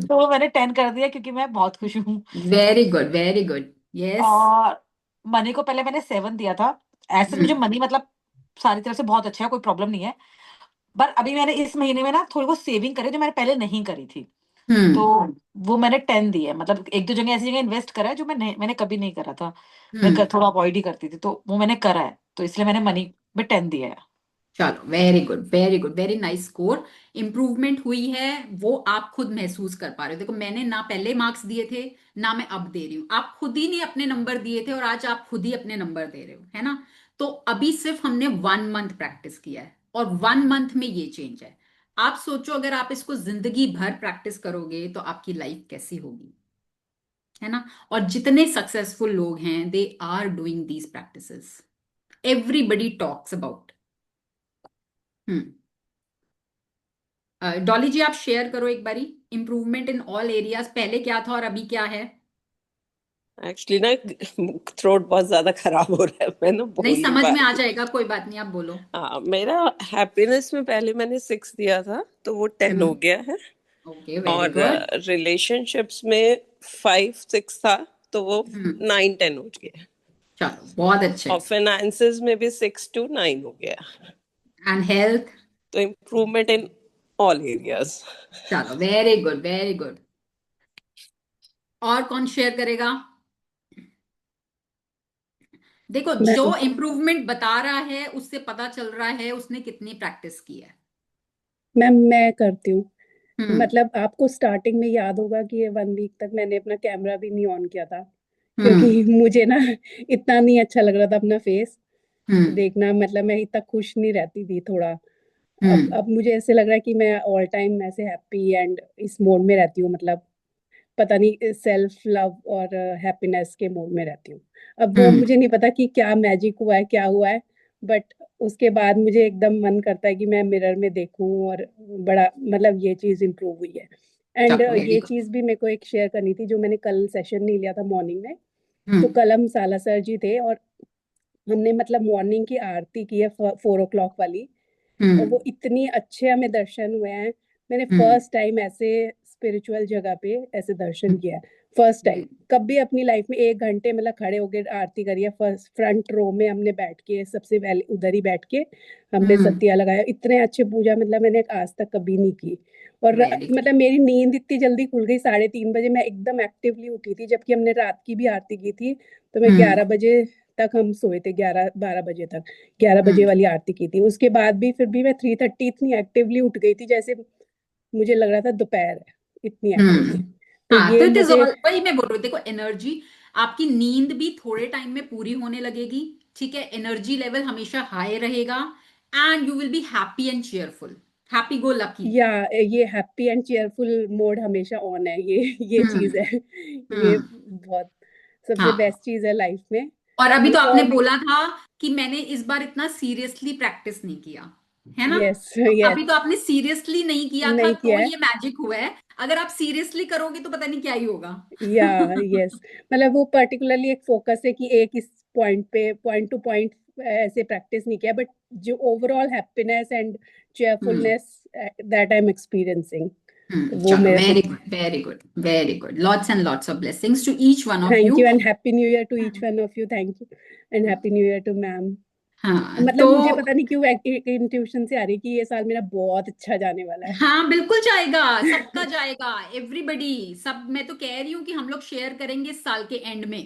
तो वो मैंने 10 कर दिया क्योंकि मैं बहुत खुश हूँ। Very good, very good. Yes. और मनी को पहले मैंने 7 दिया था। ऐसे मुझे मनी मतलब सारी तरफ से बहुत अच्छा है, कोई प्रॉब्लम नहीं है, पर अभी मैंने इस महीने में ना थोड़ी बहुत सेविंग करी जो मैंने पहले नहीं करी थी, तो वो मैंने 10 दी है। मतलब एक दो जगह ऐसी जगह इन्वेस्ट करा है जो मैंने कभी नहीं करा था, थोड़ा अवॉइड ही करती थी, तो वो मैंने करा है, तो इसलिए मैंने मनी में 10 दिया है। चलो, very good, very good, very nice score. Improvement हुई है, वो आप खुद महसूस कर पा रहे हो। देखो, मैंने ना पहले मार्क्स दिए थे, ना मैं अब दे रही हूँ। आप खुद ही नहीं अपने नंबर दिए थे और आज आप खुद ही अपने नंबर दे रहे हो, है ना। तो अभी सिर्फ हमने 1 मंथ प्रैक्टिस किया है और 1 मंथ में ये चेंज है। आप सोचो, अगर आप इसको जिंदगी भर प्रैक्टिस करोगे तो आपकी लाइफ कैसी होगी, है ना। और जितने सक्सेसफुल लोग हैं, they are doing these practices, everybody talks about. Hmm. Dolly ji, आप शेयर करो एक बारी, इम्प्रूवमेंट इन ऑल एरियाज, पहले क्या था और अभी क्या है। एक्चुअली ना थ्रोट बहुत ज्यादा खराब हो रहा है, मैं ना बोल नहीं, नहीं समझ पा में आ रही। जाएगा, कोई बात नहीं, आप बोलो। हाँ, मेरा हैप्पीनेस में पहले मैंने 6 दिया था, तो वो 10 हो गया है। ओके, वेरी और गुड। रिलेशनशिप्स में 5 6 था, तो वो 9 10 हो गया। चलो, बहुत अच्छे। और फाइनेंसेस में भी 6 to 9 हो गया, एंड हेल्थ। तो इम्प्रूवमेंट इन ऑल एरियाज। चलो, वेरी गुड, वेरी गुड। और कौन शेयर करेगा। देखो, जो मैं इम्प्रूवमेंट बता रहा है उससे पता चल रहा है उसने कितनी प्रैक्टिस की है। मैं करती हूँ। हम्म। मतलब आपको स्टार्टिंग में याद होगा कि ये 1 वीक तक मैंने अपना कैमरा भी नहीं ऑन किया था, क्योंकि हम्म। मुझे ना इतना नहीं अच्छा लग रहा था अपना फेस हम्म। देखना। मतलब मैं इतना खुश नहीं रहती थी थोड़ा। हम्म। अब मुझे ऐसे लग रहा है कि मैं ऑल टाइम ऐसे हैप्पी एंड इस मोड में रहती हूँ। मतलब पता नहीं, सेल्फ लव और हैप्पीनेस के मोड में रहती हूँ। अब वो हम्म। मुझे नहीं पता कि क्या मैजिक हुआ है, क्या हुआ है, बट उसके बाद मुझे एकदम मन करता है कि मैं मिरर में देखूं और बड़ा मतलब ये चीज इम्प्रूव हुई है। एंड चलो, वेरी ये गुड। चीज भी मेरे को एक शेयर करनी थी, जो मैंने कल सेशन नहीं लिया था मॉर्निंग में। तो हम्म। कल हम साला सर जी थे और हमने मतलब मॉर्निंग की आरती की है 4 o'clock वाली, और हम्म। वो इतनी अच्छे हमें दर्शन हुए हैं। मैंने हम्म। फर्स्ट टाइम ऐसे स्पिरिचुअल जगह पे ऐसे दर्शन किया है, फर्स्ट टाइम। कभी अपनी लाइफ में 1 घंटे मतलब खड़े होके आरती करी है, फर्स्ट फ्रंट रो में हमने बैठ के, सबसे पहले उधर ही बैठ के हमने हम्म। सत्या लगाया। इतने अच्छे पूजा मतलब मैंने आज तक कभी नहीं की। और वेरी गुड। मतलब मेरी नींद इतनी जल्दी खुल गई, 3:30 बजे मैं एकदम एक्टिवली उठी थी, जबकि हमने रात की भी आरती की थी। तो मैं हम्म। 11 बजे तक हम सोए थे, 11 12 बजे तक 11 बजे हम्म। वाली आरती की थी। उसके बाद भी फिर भी मैं 3:30 इतनी एक्टिवली उठ गई थी, जैसे मुझे लग रहा था दोपहर है, इतनी एक्टिव थी। तो हाँ, तो ये इट इज मुझे, ऑल, वही मैं बोल रही हूँ। देखो, एनर्जी, आपकी नींद भी थोड़े टाइम में पूरी होने लगेगी, ठीक है। एनर्जी लेवल हमेशा हाई रहेगा and you will be happy and cheerful, happy go lucky. या ये हैप्पी एंड चेयरफुल मोड हमेशा ऑन है, ये चीज हम्म। है। ये हम्म। बहुत सबसे हाँ, बेस्ट चीज है लाइफ में। और अभी तो आपने और भी, बोला था कि मैंने इस बार इतना सीरियसली प्रैक्टिस नहीं किया, है ना। यस तो यस, अभी तो आपने सीरियसली नहीं किया था, नहीं तो किया है। ये मैजिक हुआ है। अगर आप सीरियसली करोगे तो पता नहीं क्या ही होगा। या यस, मतलब वो पर्टिकुलरली एक फोकस है कि एक इस पॉइंट पे, पॉइंट टू पॉइंट ऐसे प्रैक्टिस नहीं किया, बट जो overall happiness and hmm. Cheerfulness that I am experiencing, तो वो चलो, मेरे को। Very good, very good, very good. Lots and lots of blessings to each one of thank you. You and happy new year to each one of you. Thank you and happy new year to ma'am. हाँ, मतलब तो मुझे पता नहीं क्यों एक intuition से आ रही है कि ये साल मेरा बहुत अच्छा जाने वाला है। हाँ, बिल्कुल जाएगा, सबका जाएगा, एवरीबडी, सब। मैं तो कह रही हूँ कि हम लोग शेयर करेंगे इस साल के एंड में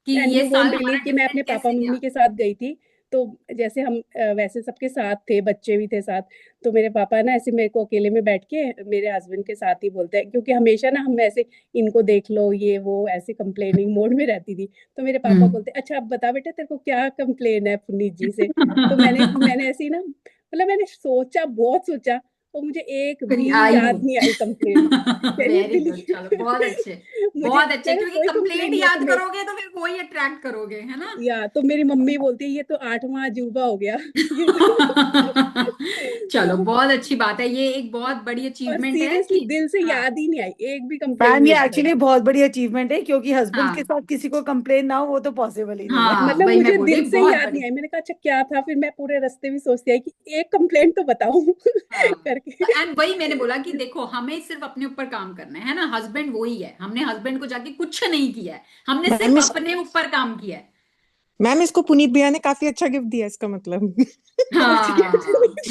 कि एंड ये यू वोंट साल बिलीव हमारा कि मैं अपने डिफरेंट पापा कैसे मम्मी गया। के साथ गई थी। तो जैसे हम वैसे सबके साथ थे, बच्चे भी थे साथ। तो मेरे पापा ना ऐसे मेरे को अकेले में बैठ के मेरे हस्बैंड के साथ ही बोलते हैं, क्योंकि हमेशा ना हम ऐसे इनको देख लो ये वो ऐसे कंप्लेनिंग मोड में रहती थी। तो मेरे पापा हम्म। बोलते, अच्छा अब बता बेटा तेरे को क्या कंप्लेन है पुनीत जी से। तो मैंने मैंने ऐसे ही ना, मतलब मैंने सोचा, बहुत सोचा। और मुझे एक भी आई याद नहीं आई कंप्लेंट। वेरी गुड, चलो बहुत अच्छे, मुझे बहुत अच्छे, मेरा क्योंकि कोई कंप्लेंट कंप्लेंट नहीं याद है करोगे तो फिर वही अट्रैक्ट करोगे, है ना। या तो मेरी मम्मी बोलती है ये तो 8वां अजूबा हो गया ये चलो तो बहुत अच्छी बात है, ये एक बहुत बड़ी और अचीवमेंट है सीरियसली कि दिल से हाँ याद ही नहीं आई, एक भी कंप्लेंट मैम, नहीं ये याद आई। एक्चुअली बहुत बड़ी अचीवमेंट है, क्योंकि हस्बैंड के हाँ साथ किसी को कंप्लेन ना हो वो तो पॉसिबल ही नहीं है। हाँ, मतलब वही मैं मुझे बोल रही दिल हूँ, से बहुत याद नहीं बड़ी। आई, मैंने कहा अच्छा क्या था, फिर मैं पूरे रास्ते भी सोचती आई कि एक कंप्लेंट तो बताओ हाँ करके। तो एंड वही मैंने बोला कि देखो हमें सिर्फ अपने ऊपर काम करना है ना, हस्बैंड वही है, हमने हस्बैंड को जाके कुछ नहीं किया है, हमने मैम सिर्फ इस अपने ऊपर काम किया है। मैम इसको पुनीत भैया ने काफी अच्छा गिफ्ट दिया, इसका मतलब। और क्या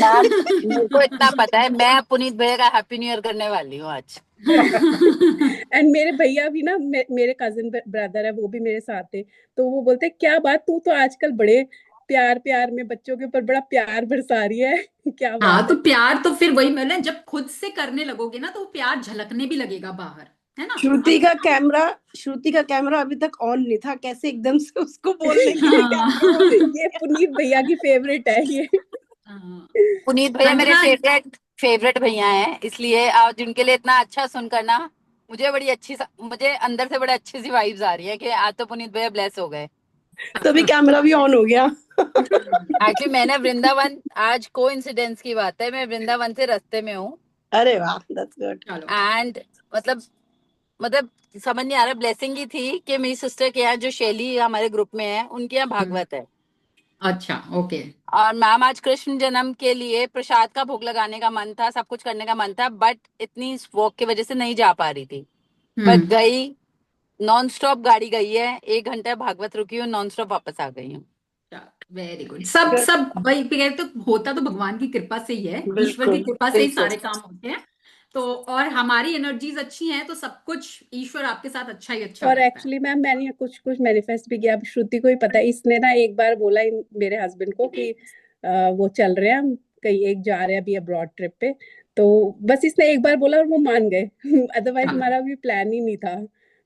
हाँ मैम, मेरे को इतना पता है, मैं पुनीत भैया का हैप्पी न्यू ईयर करने वाली हूँ आज। एंड मेरे भैया भी ना मेरे कजिन ब्रदर है, वो भी मेरे साथ थे, तो वो बोलते क्या बात, तू तो आजकल बड़े प्यार प्यार में बच्चों के ऊपर बड़ा प्यार बरसा रही है क्या हाँ बात तो है। प्यार तो फिर वही मतलब जब खुद से करने लगोगे ना तो वो प्यार झलकने भी लगेगा बाहर, है ना। श्रुति अपने का कैमरा श्रुति का कैमरा अभी तक ऑन नहीं था, कैसे एकदम से उसको बोलने के लिए कैमरा हाँ ये पुनीत भैया की फेवरेट है ये। हाँ। पुनीत भैया मेरे रंजना, फेवरेट भैया हैं, इसलिए आज उनके लिए इतना अच्छा सुनकर ना मुझे अंदर से बड़े अच्छी सी वाइब्स आ रही है कि आज तो पुनीत भैया ब्लेस हो गए। तो अभी कैमरा भी ऑन हो गया। एक्चुअली मैंने वृंदावन, आज को इंसिडेंस की बात है, मैं वृंदावन से रास्ते में हूँ अरे वाह, दैट्स गुड। चलो एंड मतलब मतलब समझ नहीं आ रहा, ब्लेसिंग ही थी कि मेरी सिस्टर के यहाँ जो शैली हमारे ग्रुप में है उनके यहाँ भागवत है, अच्छा ओके। और मैम आज कृष्ण जन्म के लिए प्रसाद का भोग लगाने का मन था, सब कुछ करने का मन था, बट इतनी वॉक की वजह से नहीं जा पा रही थी। बट हम्म, गई, नॉन स्टॉप गाड़ी गई है, 1 घंटा भागवत रुकी हूँ, नॉन स्टॉप वापस आ गई हूँ। Very good. सब सब वही पे तो होता तो भगवान की कृपा से ही है, ईश्वर की बिल्कुल कृपा से ही बिल्कुल। सारे काम होते हैं। तो और हमारी एनर्जीज अच्छी हैं तो सब कुछ ईश्वर आपके साथ अच्छा ही अच्छा और करता है। एक्चुअली मैम मैंने कुछ कुछ मैनिफेस्ट भी किया, अब श्रुति को ही पता है, इसने ना एक बार बोला मेरे हस्बैंड को कि वो चल रहे हैं हम कहीं, एक जा रहे हैं अभी अब्रॉड ट्रिप पे, तो बस इसने एक बार बोला और वो मान गए अदरवाइज चलो हमारा भी प्लान ही नहीं था।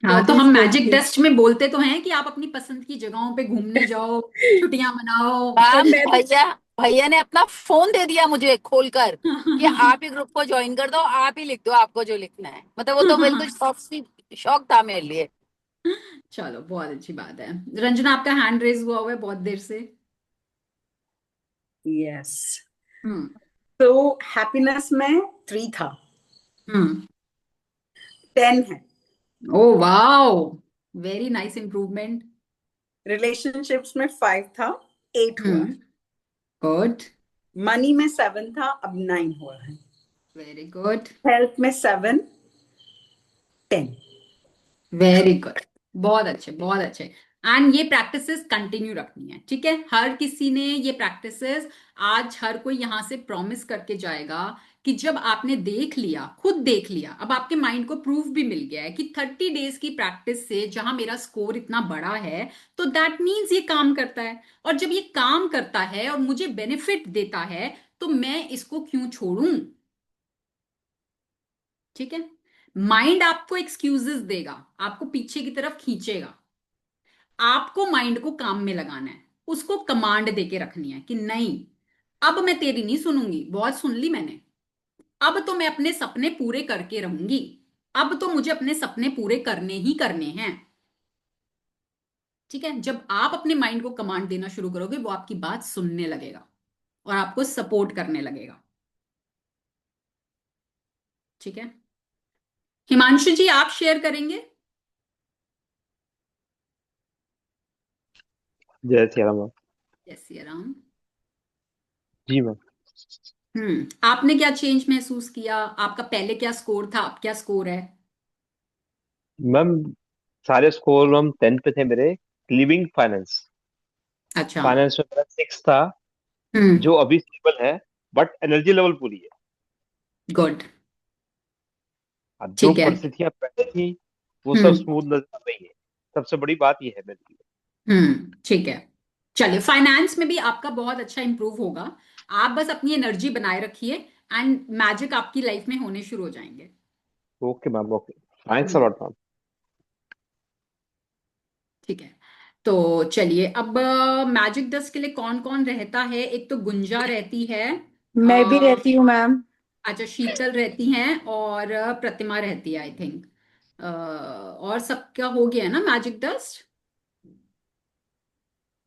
तो हाँ, तो अभी हम सोच मैजिक रही डस्ट में बोलते तो हैं कि आप अपनी पसंद की जगहों पे घूमने जाओ, छुट्टियां मनाओ। और मैम, मैं तो भैया भैया ने अपना फोन दे दिया मुझे खोलकर कि आप ही ग्रुप को ज्वाइन कर दो, आप ही लिख दो आपको जो लिखना है, मतलब वो तो बिल्कुल शौक था मेरे लिए। चलो बहुत अच्छी बात है। रंजना आपका हैंड रेज हुआ है बहुत देर से। यस। हम्म तो हैप्पीनेस में 3 था, हम्म 10 है। Oh wow, very nice improvement. Relationships में 5 था, 8 हुआ है। गुड, मनी में 7 था, अब 9 हुआ है। वेरी गुड, हेल्थ में 7, 10। वेरी गुड, बहुत अच्छे बहुत अच्छे। एंड ये प्रैक्टिसेस कंटिन्यू रखनी है, ठीक है। हर किसी ने ये प्रैक्टिसेस, आज हर कोई यहाँ से प्रॉमिस करके जाएगा कि जब आपने देख लिया, खुद देख लिया, अब आपके माइंड को प्रूफ भी मिल गया है कि 30 डेज की प्रैक्टिस से जहां मेरा स्कोर इतना बड़ा है, तो दैट मीन्स ये काम करता है। और जब ये काम करता है और मुझे बेनिफिट देता है तो मैं इसको क्यों छोड़ूं, ठीक है। माइंड आपको एक्सक्यूजेस देगा, आपको पीछे की तरफ खींचेगा, आपको माइंड को काम में लगाना है, उसको कमांड देके रखनी है कि नहीं, अब मैं तेरी नहीं सुनूंगी, बहुत सुन ली मैंने, अब तो मैं अपने सपने पूरे करके रहूंगी, अब तो मुझे अपने सपने पूरे करने ही करने हैं, ठीक है। जब आप अपने माइंड को कमांड देना शुरू करोगे वो आपकी बात सुनने लगेगा और आपको सपोर्ट करने लगेगा, ठीक है। हिमांशु जी आप शेयर करेंगे। जय सिया राम मैम। जय सिया राम। जी मैम। आपने क्या चेंज महसूस किया, आपका पहले क्या स्कोर था, अब क्या स्कोर है। मैम सारे स्कोर मैम 10 पे थे मेरे। लिविंग फाइनेंस, अच्छा। फाइनेंस में मेरा 6 था, हम्म जो अभी स्टेबल है, बट एनर्जी लेवल पूरी है। गुड, अब जो ठीक है। परिस्थितियां पहले थी वो सब हम्म स्मूथ नजर आ रही है। सबसे बड़ी बात ये है मेरे लिए। ठीक है। चलिए, फाइनेंस में भी आपका बहुत अच्छा इंप्रूव होगा, आप बस अपनी एनर्जी बनाए रखिए एंड मैजिक आपकी लाइफ में होने शुरू हो जाएंगे। ओके मैम, ओके, थैंक्स हम्म अलॉट मैम। ठीक है। तो चलिए अब मैजिक डस्ट के लिए कौन कौन रहता है, एक तो गुंजा रहती है। मैं भी रहती हूँ मैम। अच्छा, शीतल रहती हैं और प्रतिमा रहती है आई थिंक। और सबका हो गया है ना मैजिक डस्ट?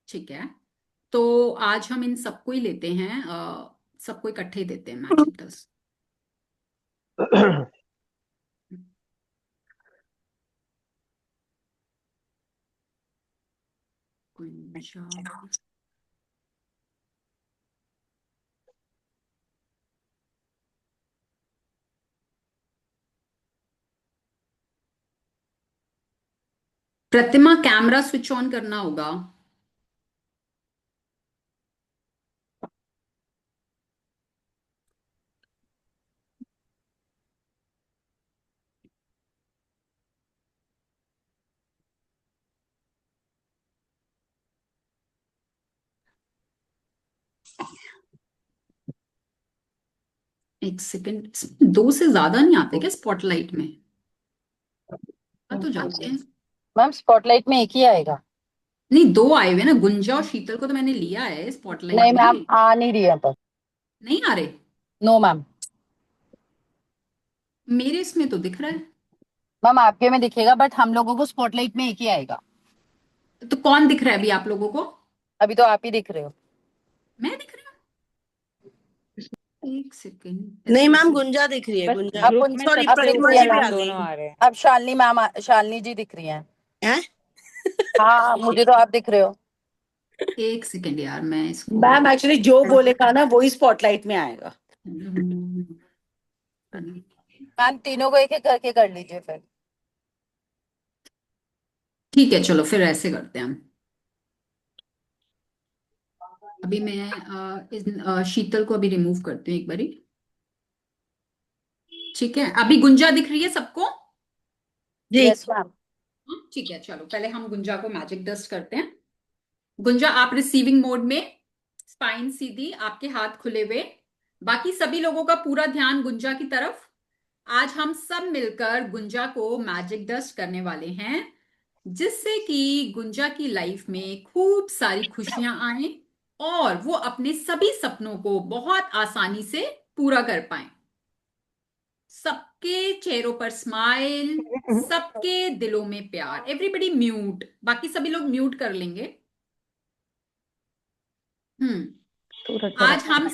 ठीक है, तो आज हम इन सबको ही लेते हैं, सबको इकट्ठे ही देते हैं magic dust. Gunja, Pratima camera switch on करना होगा। एक सेकंड, दो से ज्यादा नहीं आते क्या स्पॉटलाइट में? आ तो जाते हैं। मैम स्पॉटलाइट में एक ही आएगा। नहीं, दो आए हुए ना, गुंजा और शीतल को तो मैंने लिया है स्पॉटलाइट नहीं में। मैम आ नहीं रही है पर। नहीं आ रहे? No ma'am. मेरे इसमें तो दिख रहा है। मैम आपके में दिखेगा बट हम लोगों को स्पॉटलाइट में एक ही आएगा। तो कौन दिख रहा है अभी आप लोगों को? अभी तो आप ही दिख रहे हो। मैं दिख रही हूँ? एक सेकंड। नहीं मैम, गुंजा दिख रही है, बस गुंजा। अब ग्रुप में सॉरी, सबसे प्रतिमा ऊपर जी भी हम आ गई। दोनों आ रहे हैं। अब शालिनी मैम शालिनी जी दिख रही हैं। हैं? हाँ मुझे तो आप दिख रहे हो। एक सेकंड यार, मैं इसको मैम एक्चुअली जो बोलेगा ना वही स्पॉटलाइट में आएगा। मैम तीनों को एक एक करके कर लीजिए फिर। ठीक है, चलो फिर ऐसे करते हैं हम। अभी मैं शीतल को अभी रिमूव करती हूँ एक बारी। ठीक है, अभी गुंजा दिख रही है सबको? जी। Yes ma'am. ठीक है, चलो पहले हम गुंजा को मैजिक डस्ट करते हैं। गुंजा आप रिसीविंग मोड में, स्पाइन सीधी, आपके हाथ खुले हुए, बाकी सभी लोगों का पूरा ध्यान गुंजा की तरफ। आज हम सब मिलकर गुंजा को मैजिक डस्ट करने वाले हैं, जिससे कि गुंजा की लाइफ में खूब सारी खुशियां आए और वो अपने सभी सपनों को बहुत आसानी से पूरा कर पाए। सबके चेहरों पर स्माइल, सबके दिलों में प्यार। एवरीबडी म्यूट, बाकी सभी लोग म्यूट कर लेंगे। आज हम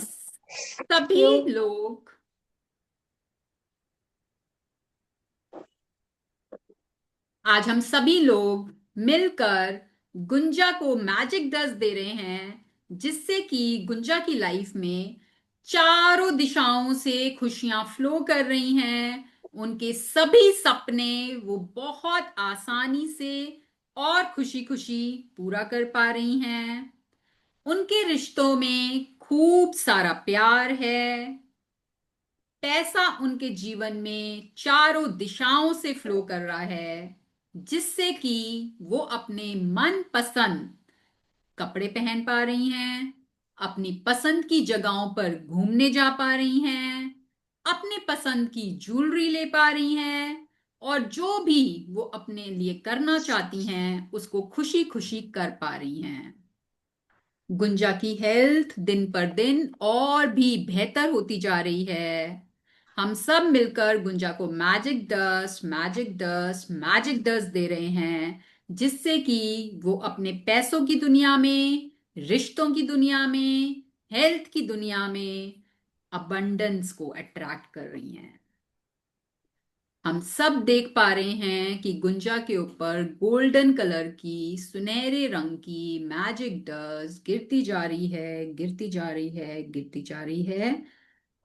सभी लोग मिलकर गुंजा को मैजिक डस्ट दे रहे हैं, जिससे कि गुंजा की लाइफ में चारों दिशाओं से खुशियां फ्लो कर रही हैं। उनके सभी सपने वो बहुत आसानी से और खुशी खुशी पूरा कर पा रही हैं। उनके रिश्तों में खूब सारा प्यार है। पैसा उनके जीवन में चारों दिशाओं से फ्लो कर रहा है, जिससे कि वो अपने मन पसंद कपड़े पहन पा रही हैं, अपनी पसंद की जगहों पर घूमने जा पा रही हैं, अपने पसंद की ज्वेलरी ले पा रही हैं, और जो भी वो अपने लिए करना चाहती हैं उसको खुशी खुशी कर पा रही हैं। गुंजा की हेल्थ दिन पर दिन और भी बेहतर होती जा रही है। हम सब मिलकर गुंजा को magic dust, magic dust, magic dust दे रहे हैं, जिससे कि वो अपने पैसों की दुनिया में, रिश्तों की दुनिया में, हेल्थ की दुनिया में अबंडेंस को अट्रैक्ट कर रही हैं। हम सब देख पा रहे हैं कि गुंजा के ऊपर गोल्डन कलर की, सुनहरे रंग की मैजिक डस्ट गिरती जा रही है, गिरती जा रही है, गिरती जा रही है,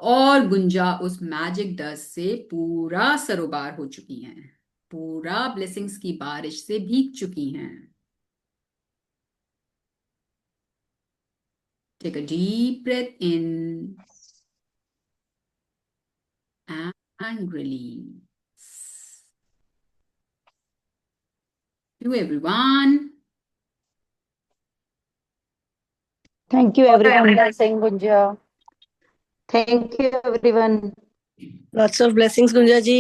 और गुंजा उस मैजिक डस्ट से पूरा सरोबार हो चुकी हैं, पूरा ब्लेसिंग्स की बारिश से भीग चुकी हैं। Take a deep breath in and release. To everyone. Thank you everyone. Blessing Gunja. Thank you everyone. Lots of blessings Gunja ji.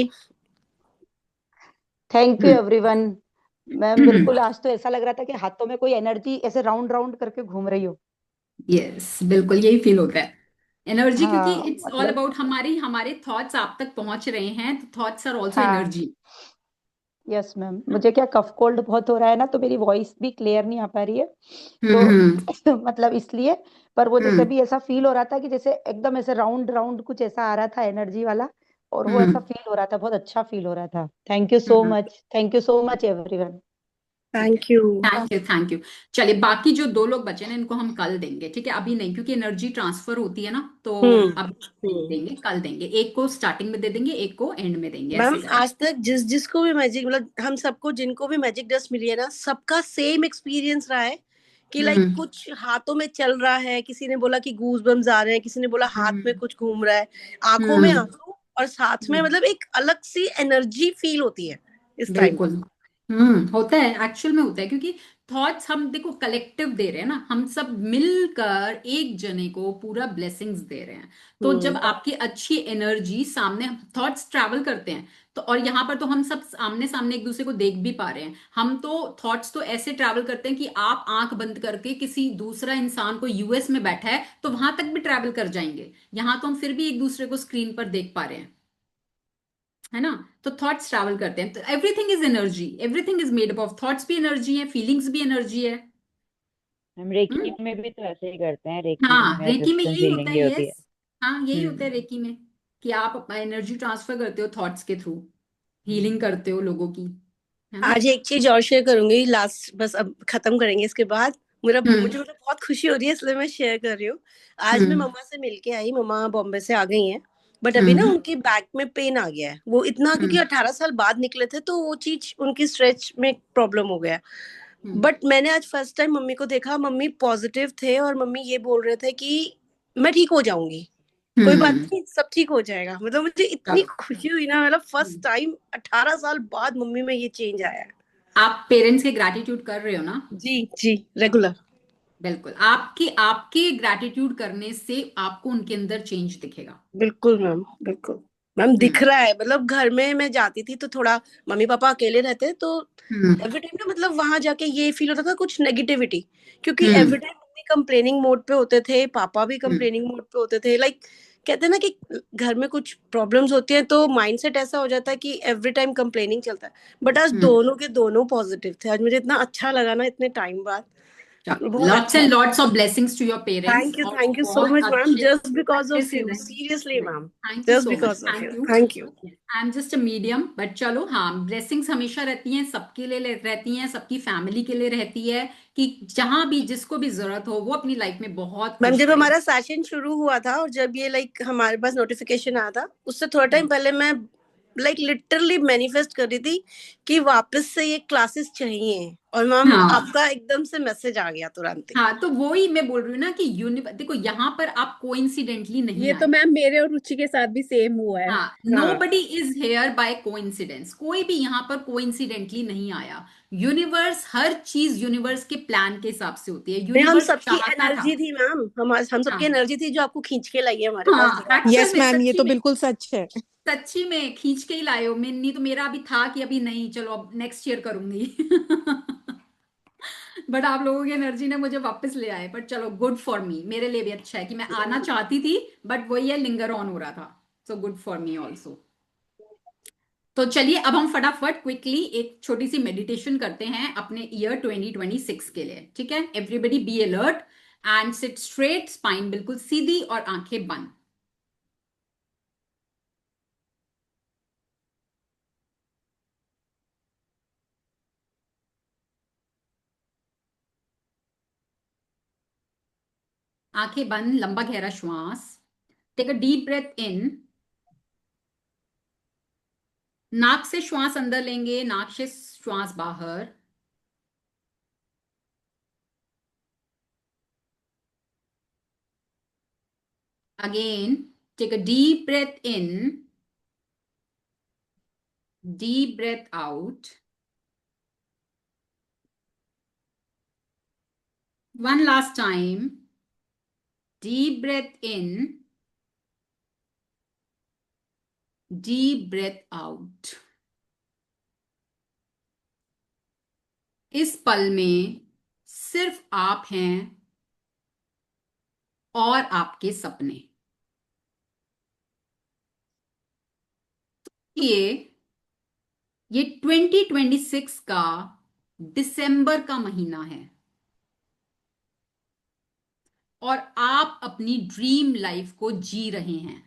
Thank you everyone. Ma'am बिल्कुल आज तो ऐसा लग रहा था कि हाथों में कोई एनर्जी ऐसे राउंड राउंड करके घूम रही हो। यस, बिल्कुल यही फील होता है। एनर्जी, क्योंकि हाँ इट्स ऑल मतलब अबाउट हमारे थॉट्स आप तक पहुंच रहे हैं, तो थॉट्स आर ऑल्सो हाँ एनर्जी। यस मैम, मुझे क्या कफ कोल्ड बहुत हो रहा है ना, तो मेरी वॉइस भी क्लियर नहीं आ पा रही है, हम्म तो मतलब इसलिए। पर वो जैसे हम्म भी ऐसा फील हो रहा था कि जैसे एकदम ऐसे राउंड राउंड कुछ ऐसा आ रहा था एनर्जी वाला, और वो ऐसा हम्म फील हो रहा था, बहुत अच्छा फील हो रहा था। Thank hmm you so much everyone. ठीक है, थैंक यू। Thank you. चलिए, बाकी जो 2 लोग बचे ना, इनको हम कल देंगे, ठीक है, अभी नहीं, क्योंकि एनर्जी ट्रांसफर होती है ना, तो हम्म अभी नहीं देंगे, कल देंगे। एक को स्टार्टिंग में दे देंगे, एक को एंड में देंगे, मैम ऐसे करें। आज तक जिसको भी मैजिक, मतलब हम सबको जिनको भी मैजिक डस्ट मिली है ना, सबका सेम एक्सपीरियंस रहा है कि लाइक हम्म कुछ हाथों में चल रहा है, किसी ने बोला कि गूज बम्स आ रहे हैं, किसी ने बोला हाथ में हम्म कुछ घूम रहा है, आंखों में हम्म आंसू, और साथ में हम्म मतलब एक अलग सी एनर्जी फील होती है इस टाइम बिल्कुल। पे। होता है, एक्चुअल में होता है, क्योंकि थॉट्स हम देखो कलेक्टिव दे रहे हैं ना, हम सब मिलकर एक जने को पूरा ब्लेसिंग्स दे रहे हैं। तो जब आपकी अच्छी एनर्जी सामने, थॉट्स ट्रैवल करते हैं, तो और यहाँ पर तो हम सब आमने सामने एक दूसरे को देख भी पा रहे हैं, हम तो थॉट्स तो ऐसे ट्रैवल करते हैं कि आप आंख बंद करके किसी दूसरा इंसान को यूएस में बैठा है तो वहां तक भी ट्रैवल कर जाएंगे, यहाँ तो हम फिर भी एक दूसरे को स्क्रीन पर देख पा रहे हैं, है ना। तो थॉट्स ट्रैवल करते हैं, तो everything is energy, everything is made up of thoughts, भी एनर्जी है, फीलिंग्स भी एनर्जी है। हम रेकी हम्म में भी तो ऐसे ही करते हैं, रेकी हाँ, में रेकी में रेजिस्टेंस यही होता हीलिंग है, ही होती है। यस। हाँ, यही होता है हम्म। रेकी में, कि आप एनर्जी ट्रांसफर करते हो थॉट्स के थ्रू, हीलिंग करते हो लोगों की, है ना। आज एक चीज और शेयर करूंगी, लास्ट, बस अब खत्म करेंगे इसके बाद। मेरा हम्म मुझे मतलब बहुत खुशी हो रही है, इसलिए मैं शेयर कर रही हूँ। आज मैं हम्म मम्मा से मिलके आई, मम्मा बॉम्बे से आ गई हैं, बट अभी ना हम्म उनकी बैक में पेन आ गया है, वो इतना, क्योंकि हम्म 18 साल बाद निकले थे, तो वो चीज उनकी स्ट्रेच में प्रॉब्लम हो गया। हम्म बट मैंने आज फर्स्ट टाइम मम्मी को देखा, मम्मी पॉजिटिव थे, और मम्मी ये बोल रहे थे कि मैं ठीक हो जाऊंगी, कोई बात हम्म नहीं, सब ठीक हो जाएगा। मतलब मुझे इतनी चलो। खुशी हुई ना, मतलब फर्स्ट हम्म। टाइम 18 साल बाद मम्मी में ये चेंज आया है। आप पेरेंट्स के ग्रैटिट्यूड कर रहे हो ना। जी जी, रेगुलर। बिल्कुल, आपकी आपके ग्रैटिट्यूड करने से आपको उनके अंदर चेंज दिखेगा। बिल्कुल मैम, बिल्कुल। मैम दिख हम्म रहा है, मतलब घर में मैं जाती थी तो थोड़ा, मम्मी पापा अकेले रहते तो हम्म एवरी टाइम ना, मतलब वहां जाके ये फील होता था कुछ नेगेटिविटी, क्योंकि hmm every time mummy complaining mode पे होते थे, पापा भी हम्म कंप्लेनिंग मोड पे होते थे, लाइक कहते हैं ना कि घर में कुछ प्रॉब्लम्स होती हैं तो माइंडसेट ऐसा हो जाता है कि एवरी टाइम कंप्लेनिंग चलता है। बट आज हम्म दोनों के दोनों पॉजिटिव थे, आज मुझे इतना अच्छा लगा ना, इतने टाइम बाद, बहुत लॉट्स अच्छा एंड लगा। Lots of blessings to your parents, और थैंक यू सो बहुत मच मैम, अच्छे just because of practice you, रहे। सीरियसली नहीं, ma'am, thank you just so much, because of you, thank you. Thank you. I am just a medium, but चलो, हाँ, blessings हमेशा रहती हैं, सबके लिए रहती हैं, सबकी फैमिली के लिए रहती है, कि जहां भी जिसको भी जरूरत हो वो अपनी लाइफ में बहुत मैम खुश जब रहे। हमारा सेशन शुरू हुआ था, और जब ये लाइक हमारे पास नोटिफिकेशन आया था, उससे थोड़ा टाइम पहले मैं लाइक लिटरली मैनिफेस्ट कर रही थी कि वापस से ये क्लासेस चाहिए, और मैम हाँ आपका एकदम से मैसेज आ गया तुरंत ही। हाँ, तो वो ही मैं बोल रही हूँ ना कि देखो, यहाँ पर आप कोइंसिडेंटली नहीं ये तो आए। मैम मेरे और रुचि के साथ भी सेम हुआ है। हाँ, नो हाँ, buddy is here by coincidence, कोई भी यहाँ पर कोइंसिडेंटली नहीं आया। यूनिवर्स, हर चीज यूनिवर्स के प्लान के हिसाब से होती है, नहीं, हम यूनिवर्स सबकी चाहता था। एनर्जी थी मैम, हम सबकी हाँ एनर्जी थी जो आपको खींच के लाई है हमारे पास हाँ, दोबारा। एक्चुअल यस में, मैम, ये सच्ची तो में, बिल्कुल सच है। सच्ची में खींच के ही लाए हो। मैं नहीं तो, मेरा अभी था कि अभी नहीं, चलो अब नेक्स्ट ईयर करूंगी। बट आप लोगों की एनर्जी ने मुझे वापस ले आए, बट चलो, गुड फॉर मी, मेरे लिए भी अच्छा है कि मैं आना चाहती थी, बट वही है, लिंगर ऑन हो रहा था, so good for me also. तो चलिए, अब हम फटाफट क्विकली एक छोटी सी मेडिटेशन करते हैं अपने ईयर 2026 के लिए, ठीक है। Everybody be alert and sit straight, spine बिल्कुल सीधी और आंखें बंद। आंखें बंद, लंबा गहरा श्वास, take a deep breath in, नाक से श्वास अंदर लेंगे, नाक से श्वास बाहर। Again, take a deep breath in, deep breath out. One last time. Deep breath in, deep breath out. इस पल में सिर्फ आप हैं और आपके सपने। ये 2026 का दिसंबर का महीना है और आप अपनी ड्रीम लाइफ को जी रहे हैं।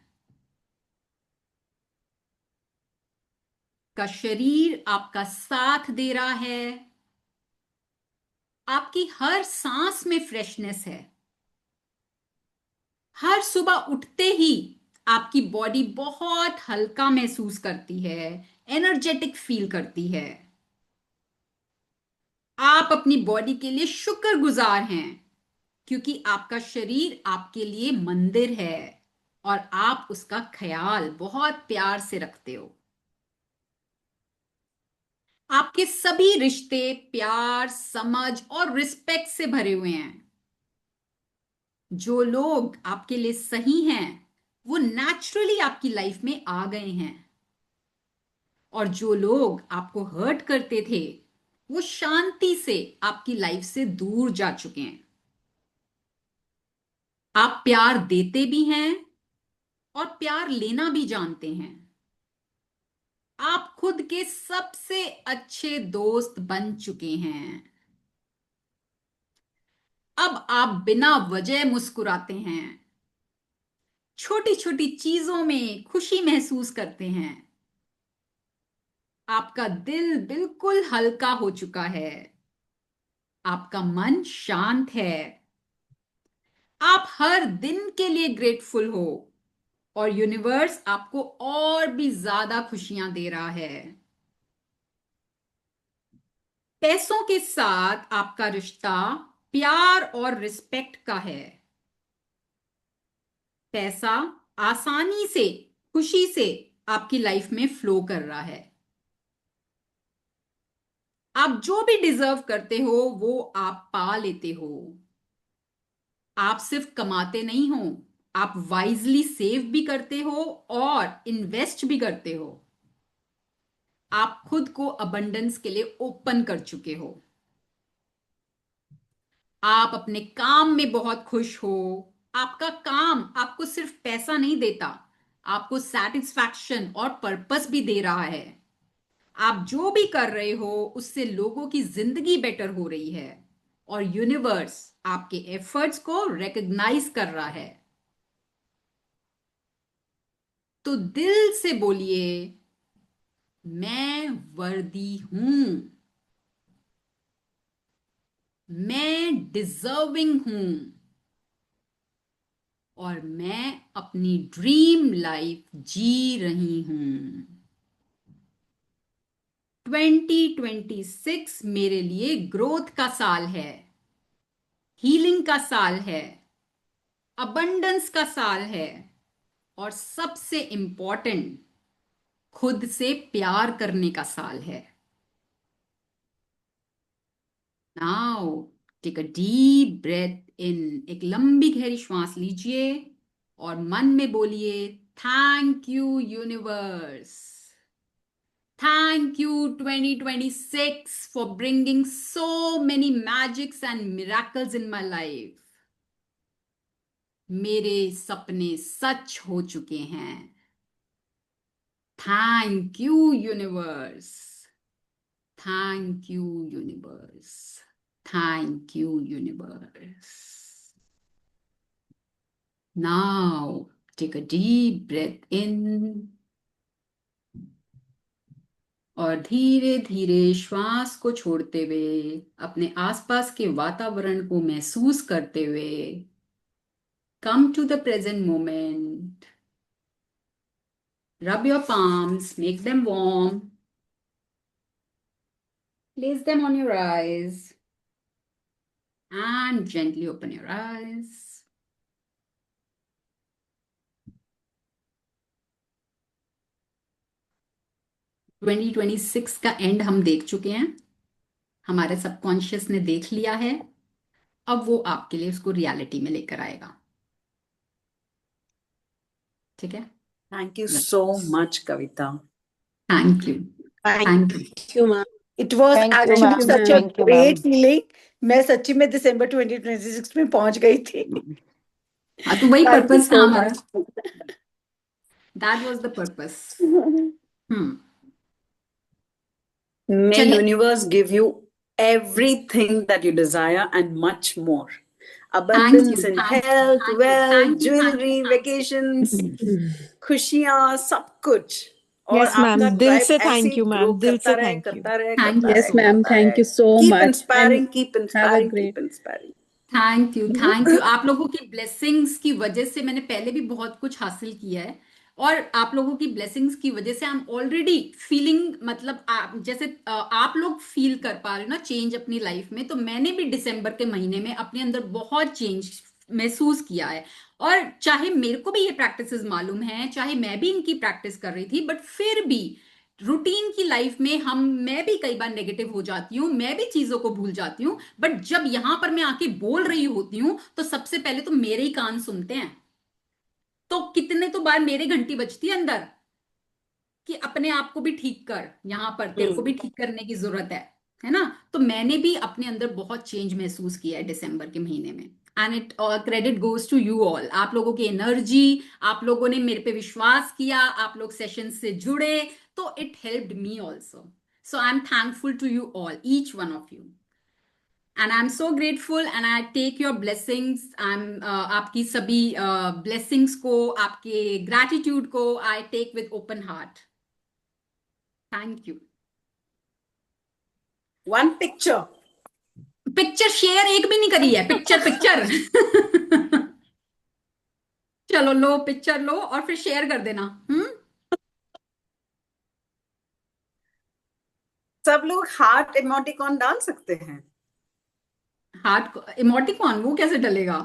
का शरीर आपका साथ दे रहा है, आपकी हर सांस में फ्रेशनेस है। हर सुबह उठते ही आपकी बॉडी बहुत हल्का महसूस करती है, एनर्जेटिक फील करती है। आप अपनी बॉडी के लिए शुक्रगुजार हैं क्योंकि आपका शरीर आपके लिए मंदिर है और आप उसका ख्याल बहुत प्यार से रखते हो। आपके सभी रिश्ते प्यार, समझ और रिस्पेक्ट से भरे हुए हैं। जो लोग आपके लिए सही हैं वो नेचुरली आपकी लाइफ में आ गए हैं और जो लोग आपको हर्ट करते थे वो शांति से आपकी लाइफ से दूर जा चुके हैं। आप प्यार देते भी हैं और प्यार लेना भी जानते हैं। आप खुद के सबसे अच्छे दोस्त बन चुके हैं। अब आप बिना वजह मुस्कुराते हैं, छोटी छोटी चीजों में खुशी महसूस करते हैं। आपका दिल बिल्कुल हल्का हो चुका है, आपका मन शांत है। आप हर दिन के लिए ग्रेटफुल हो और यूनिवर्स आपको और भी ज्यादा खुशियां दे रहा है। पैसों के साथ आपका रिश्ता प्यार और रिस्पेक्ट का है। पैसा आसानी से, खुशी से आपकी लाइफ में फ्लो कर रहा है। आप जो भी डिजर्व करते हो वो आप पा लेते हो। आप सिर्फ कमाते नहीं हो, आप वाइजली सेव भी करते हो और इन्वेस्ट भी करते हो। आप खुद को अबंडेंस के लिए ओपन कर चुके हो। आप अपने काम में बहुत खुश हो। आपका काम आपको सिर्फ पैसा नहीं देता, आपको सेटिस्फैक्शन और पर्पस भी दे रहा है। आप जो भी कर रहे हो उससे लोगों की जिंदगी बेटर हो रही है और यूनिवर्स आपके एफर्ट्स को रिकॉग्नाइज कर रहा है। तो दिल से बोलिए, मैं वर्दी हूं, मैं डिजर्विंग हूं और मैं अपनी ड्रीम लाइफ जी रही हूं। 2026 मेरे लिए ग्रोथ का साल है, हीलिंग का साल है, अबंडेंस का साल है और सबसे इंपॉर्टेंट खुद से प्यार करने का साल है। Now take a deep breath in, एक लंबी गहरी श्वास लीजिए और मन में बोलिए, thank you universe, thank you 2026 for bringing so many magics and miracles in my life. मेरे सपने सच हो चुके हैं। Thank you universe, thank you universe, thank you universe. Now take a deep breath in और धीरे धीरे श्वास को छोड़ते हुए अपने आसपास के वातावरण को महसूस करते हुए come to the present moment. Rub your palms, make them warm. Place them on your eyes and gently open your eyes. Twenty 2026 का एंड हम देख चुके हैं, हमारे सबकॉन्शियस ने देख लिया है। अब वो आपके लिए उसको रियलिटी में लेकर आएगा। ठीक है? Thank you so much Kavita. Thank you, thank you. Thank you ma'am, it was Thank you, actually ma'am. Such a Thank you, great ma'am. Feeling. मैं सच्ची में दिसंबर 2026 में पहुंच गई थी। हाँ, तो वही Thank you पर्पस था so हमारा। much. That was the purpose. Hmm May चलिए universe give you everything that you desire and much more. Thank Abundance you in thank you health, thank you wealth, thank you thank jewelry, you vacations, खुशियां, सब कुछ। और yes ma'am, आपका दिल tribe से ऐसे thank he you grow ma'am, दिल करता से रहे, थैंक यू। करता रहे, थैंक करता यू रहे, सो मैम, करता थैंक रहे। You so Keep much inspiring, and keep have a inspiring, great. keep inspiring. Thank you thank you. आप लोगों की ब्लेसिंग्स की वजह से मैंने पहले भी बहुत कुछ हासिल किया है, और आप लोगों की ब्लेसिंग्स की वजह से आई एम ऑलरेडी फीलिंग, मतलब जैसे आप लोग फील कर पा रहे हो ना चेंज अपनी लाइफ में, तो मैंने भी दिसंबर के महीने में अपने अंदर बहुत चेंज महसूस किया है। और चाहे मेरे को भी ये प्रैक्टिसेस मालूम है, चाहे मैं भी इनकी प्रैक्टिस कर रही थी, बट फिर भी रूटीन की लाइफ में मैं भी कई बार नेगेटिव हो जाती हूँ, मैं भी चीजों को भूल जाती हूँ, बट जब यहां पर मैं आके बोल रही होती हूँ तो सबसे पहले तो मेरे ही कान सुनते हैं। तो कितने तो बार मेरी घंटी बजती है अंदर कि अपने आप को भी ठीक कर, यहां पर तेरे को भी ठीक करने की जरूरत है ना। तो मैंने भी अपने अंदर बहुत चेंज महसूस किया है दिसंबर के महीने में। And it credit goes to you all, आप लोगों की एनर्जी, आप लोगों ने मेरे पे विश्वास किया, आप लोग सेशन से जुड़े, तो it helped me also. So I am thankful to you all, each one of you, and I am so grateful and I take your blessings. I am आपकी सभी ब्लेसिंग्स को, आपके ग्रैटिट्यूड को I take with open heart. Thank you. One picture. Picture share एक भी नहीं करी है, पिक्चर पिक्चर चलो लो पिक्चर लो और फिर शेयर कर देना। सब लोग हार्ट इमोटिकॉन डाल सकते हैं। हार्ट इमोटिकॉन वो कैसे डलेगा?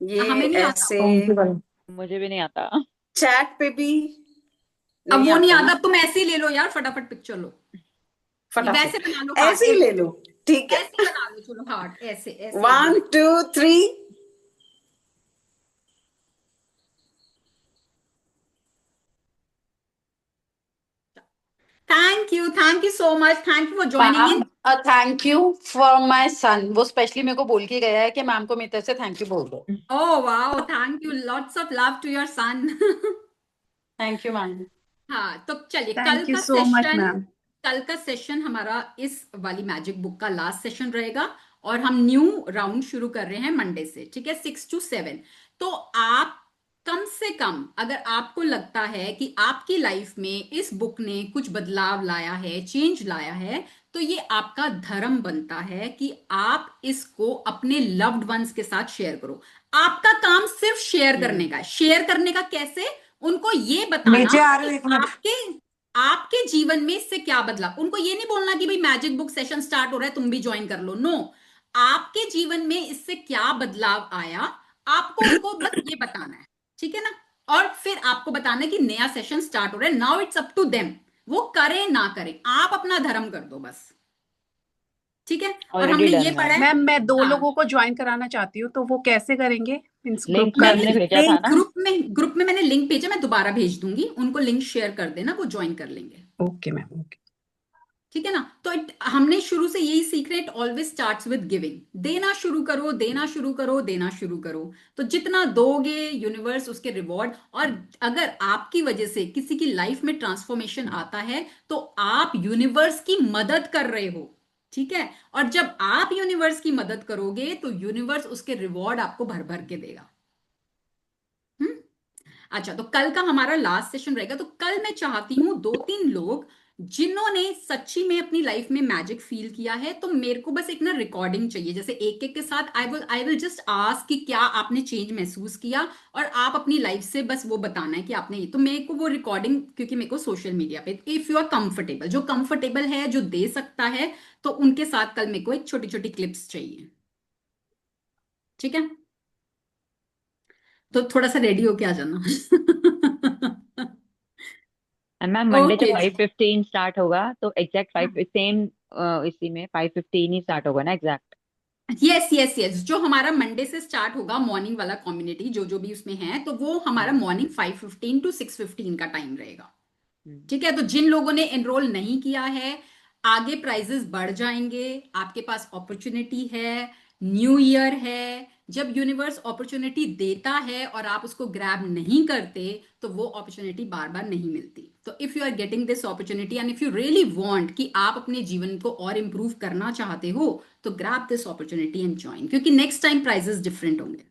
ये हमें नहीं आता। ऐसे मुझे भी नहीं आता। चैट पे भी अब नहीं वो नहीं आता आता, ना। तुम ऐसे ही ले लो यार, फटाफट पिक्चर लो, वैसे फटाफट बना लो ऐसे हार्ट, ही ऐसे ले लो, ठीक है। ऐसे बना लो, चलो हार्ट ऐसे ऐसे एक 1 बार। 2 3। Thank you so much, thank you for joining in. Ma'am thank you for my son, वो स्पेशली मेरे को बोल के गया है कि मैम को मेरी तरफ से थैंक यू बोल दो। Oh wow, thank you, lots of love to your son. Thank you ma'am. हाँ तो चलिए, thank you so much ma'am. कल का सेशन हमारा इस वाली मैजिक बुक का लास्ट सेशन रहेगा, और हम न्यू राउंड शुरू कर रहे हैं मंडे से, ठीक है, 6 to 7। तो आप कम से कम, अगर आपको लगता है कि आपकी लाइफ में इस बुक ने कुछ बदलाव लाया है, चेंज लाया है, तो ये आपका धर्म बनता है कि आप इसको अपने लव्ड वंस के साथ शेयर करो। आपका काम सिर्फ शेयर करने का है। शेयर करने का कैसे? उनको ये बताना नीचे आ रहे हो, कि एक मिनट। आपके जीवन में इससे क्या बदला। उनको ये नहीं बोलना कि भाई मैजिक बुक सेशन स्टार्ट हो रहा है, तुम भी ज्वाइन कर लो। नो, आपके जीवन में इससे क्या बदलाव आया, आपको उनको बस ये बताना है, ठीक है ना। और फिर आपको बताना है कि नया सेशन स्टार्ट हो रहा है, now it's up to them, वो करें ना करें, आप अपना धर्म कर दो बस, ठीक है। और ऑलरेडी हमने ये डन पढ़ा मैम। है। मैम मैं 2 हाँ, लोगों को ज्वाइन कराना चाहती हूँ, तो वो कैसे करेंगे? मीन्स ग्रुप लिंक का मैम ने लिंक। भेजा था ना। ग्रुप में मैंने लिंक भेजा, मैं दोबारा भेज दूंगी, उनको लिंक शेयर कर देना, वो ज्वाइन कर लेंगे, ओके मैम, ओके। ठीक है ना। तो हमने शुरू से यही सीख रहे हैं, it always starts with giving. देना शुरू करो, देना शुरू करो, देना शुरू करो, तो जितना दोगे यूनिवर्स उसके रिवॉर्ड। और अगर आपकी वजह से किसी की लाइफ में ट्रांसफॉर्मेशन आता है, तो आप यूनिवर्स की मदद कर रहे हो, ठीक है। और जब आप यूनिवर्स की मदद करोगे तो यूनिवर्स उसके रिवॉर्ड आपको भर भर के देगा। अच्छा, तो कल का हमारा लास्ट सेशन रहेगा। तो कल मैं चाहती हूं 2-3 लोग जिन्होंने सच्ची में अपनी लाइफ में मैजिक फील किया है, तो मेरे को बस एक ना रिकॉर्डिंग चाहिए, जैसे एक एक के साथ आई विल जस्ट आस्क कि क्या आपने चेंज महसूस किया, और आप अपनी लाइफ से बस वो बताना है कि आपने ये। तो मेरे को वो रिकॉर्डिंग, क्योंकि मेरे को सोशल मीडिया पे, इफ यू आर कंफर्टेबल, जो कंफर्टेबल है, जो दे सकता है, तो उनके साथ कल मेरे को एक छोटी छोटी क्लिप्स चाहिए, ठीक है। तो थोड़ा सा रेडी होके आ जाना। एंड मैम मंडे जब ओके, 5:15 स्टार्ट होगा तो एग्जैक्ट 5 सेम इसी में 5:15 ही स्टार्ट होगा ना एग्जैक्ट। यस यस यस, जो हमारा मंडे से स्टार्ट होगा मॉर्निंग वाला कम्युनिटी, जो भी उसमें है, तो वो हमारा मॉर्निंग 5:15 to 6:15 का टाइम रहेगा, ठीक है। तो जिन लोगों ने एनरोल नहीं किया है, आगे प्राइजेस बढ़ जाएंगे, आपके पास अपॉर्चुनिटी है, न्यू ईयर है, जब यूनिवर्स अपॉर्चुनिटी देता है और आप उसको ग्रैब नहीं करते तो वो अपॉर्चुनिटी बार बार नहीं मिलती। तो if you are getting this opportunity and if you really want कि आप अपने जीवन को और इंप्रूव करना चाहते हो तो grab this opportunity and join, क्योंकि नेक्स्ट टाइम प्राइजेस डिफरेंट होंगे।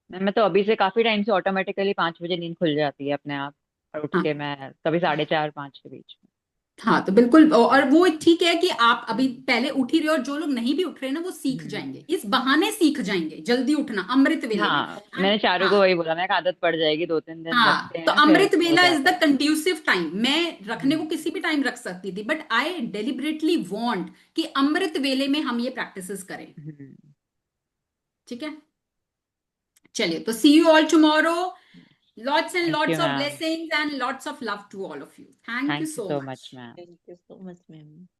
मैं तो अभी से काफी टाइम से ऑटोमेटिकली 5 बजे नींद खुल जाती है अपने आप, और उठ हाँ के मैं कभी 4:30-5 के बीच में। हाँ, तो बिल्कुल, और वो ठीक है कि आप अभी पहले उठ ही रहे हो, और जो लोग नहीं भी उठ रहे ना वो सीख जाएंगे, इस बहाने सीख जाएंगे जल्दी उठना अमृत वेले में। हाँ, मैंने चारों को हाँ वही बोला, मैं आदत पड़ जाएगी, 2-3 दिन लगते हाँ, तो हैं फिर अमृत हो वेला इज जाता द है। Conducive time. मैं रखने को किसी भी टाइम रख सकती थी, बट आई डेलिबरेटली वांट कि अमृत वेले में हम ये प्रैक्टिसेस करें। ठीक है, चलिए, तो see you all tomorrow. Lots and thank you lots of ma'am, blessings and lots of love to all of you. Thank thank you you so so much. Much ma'am. Thank you so much ma'am.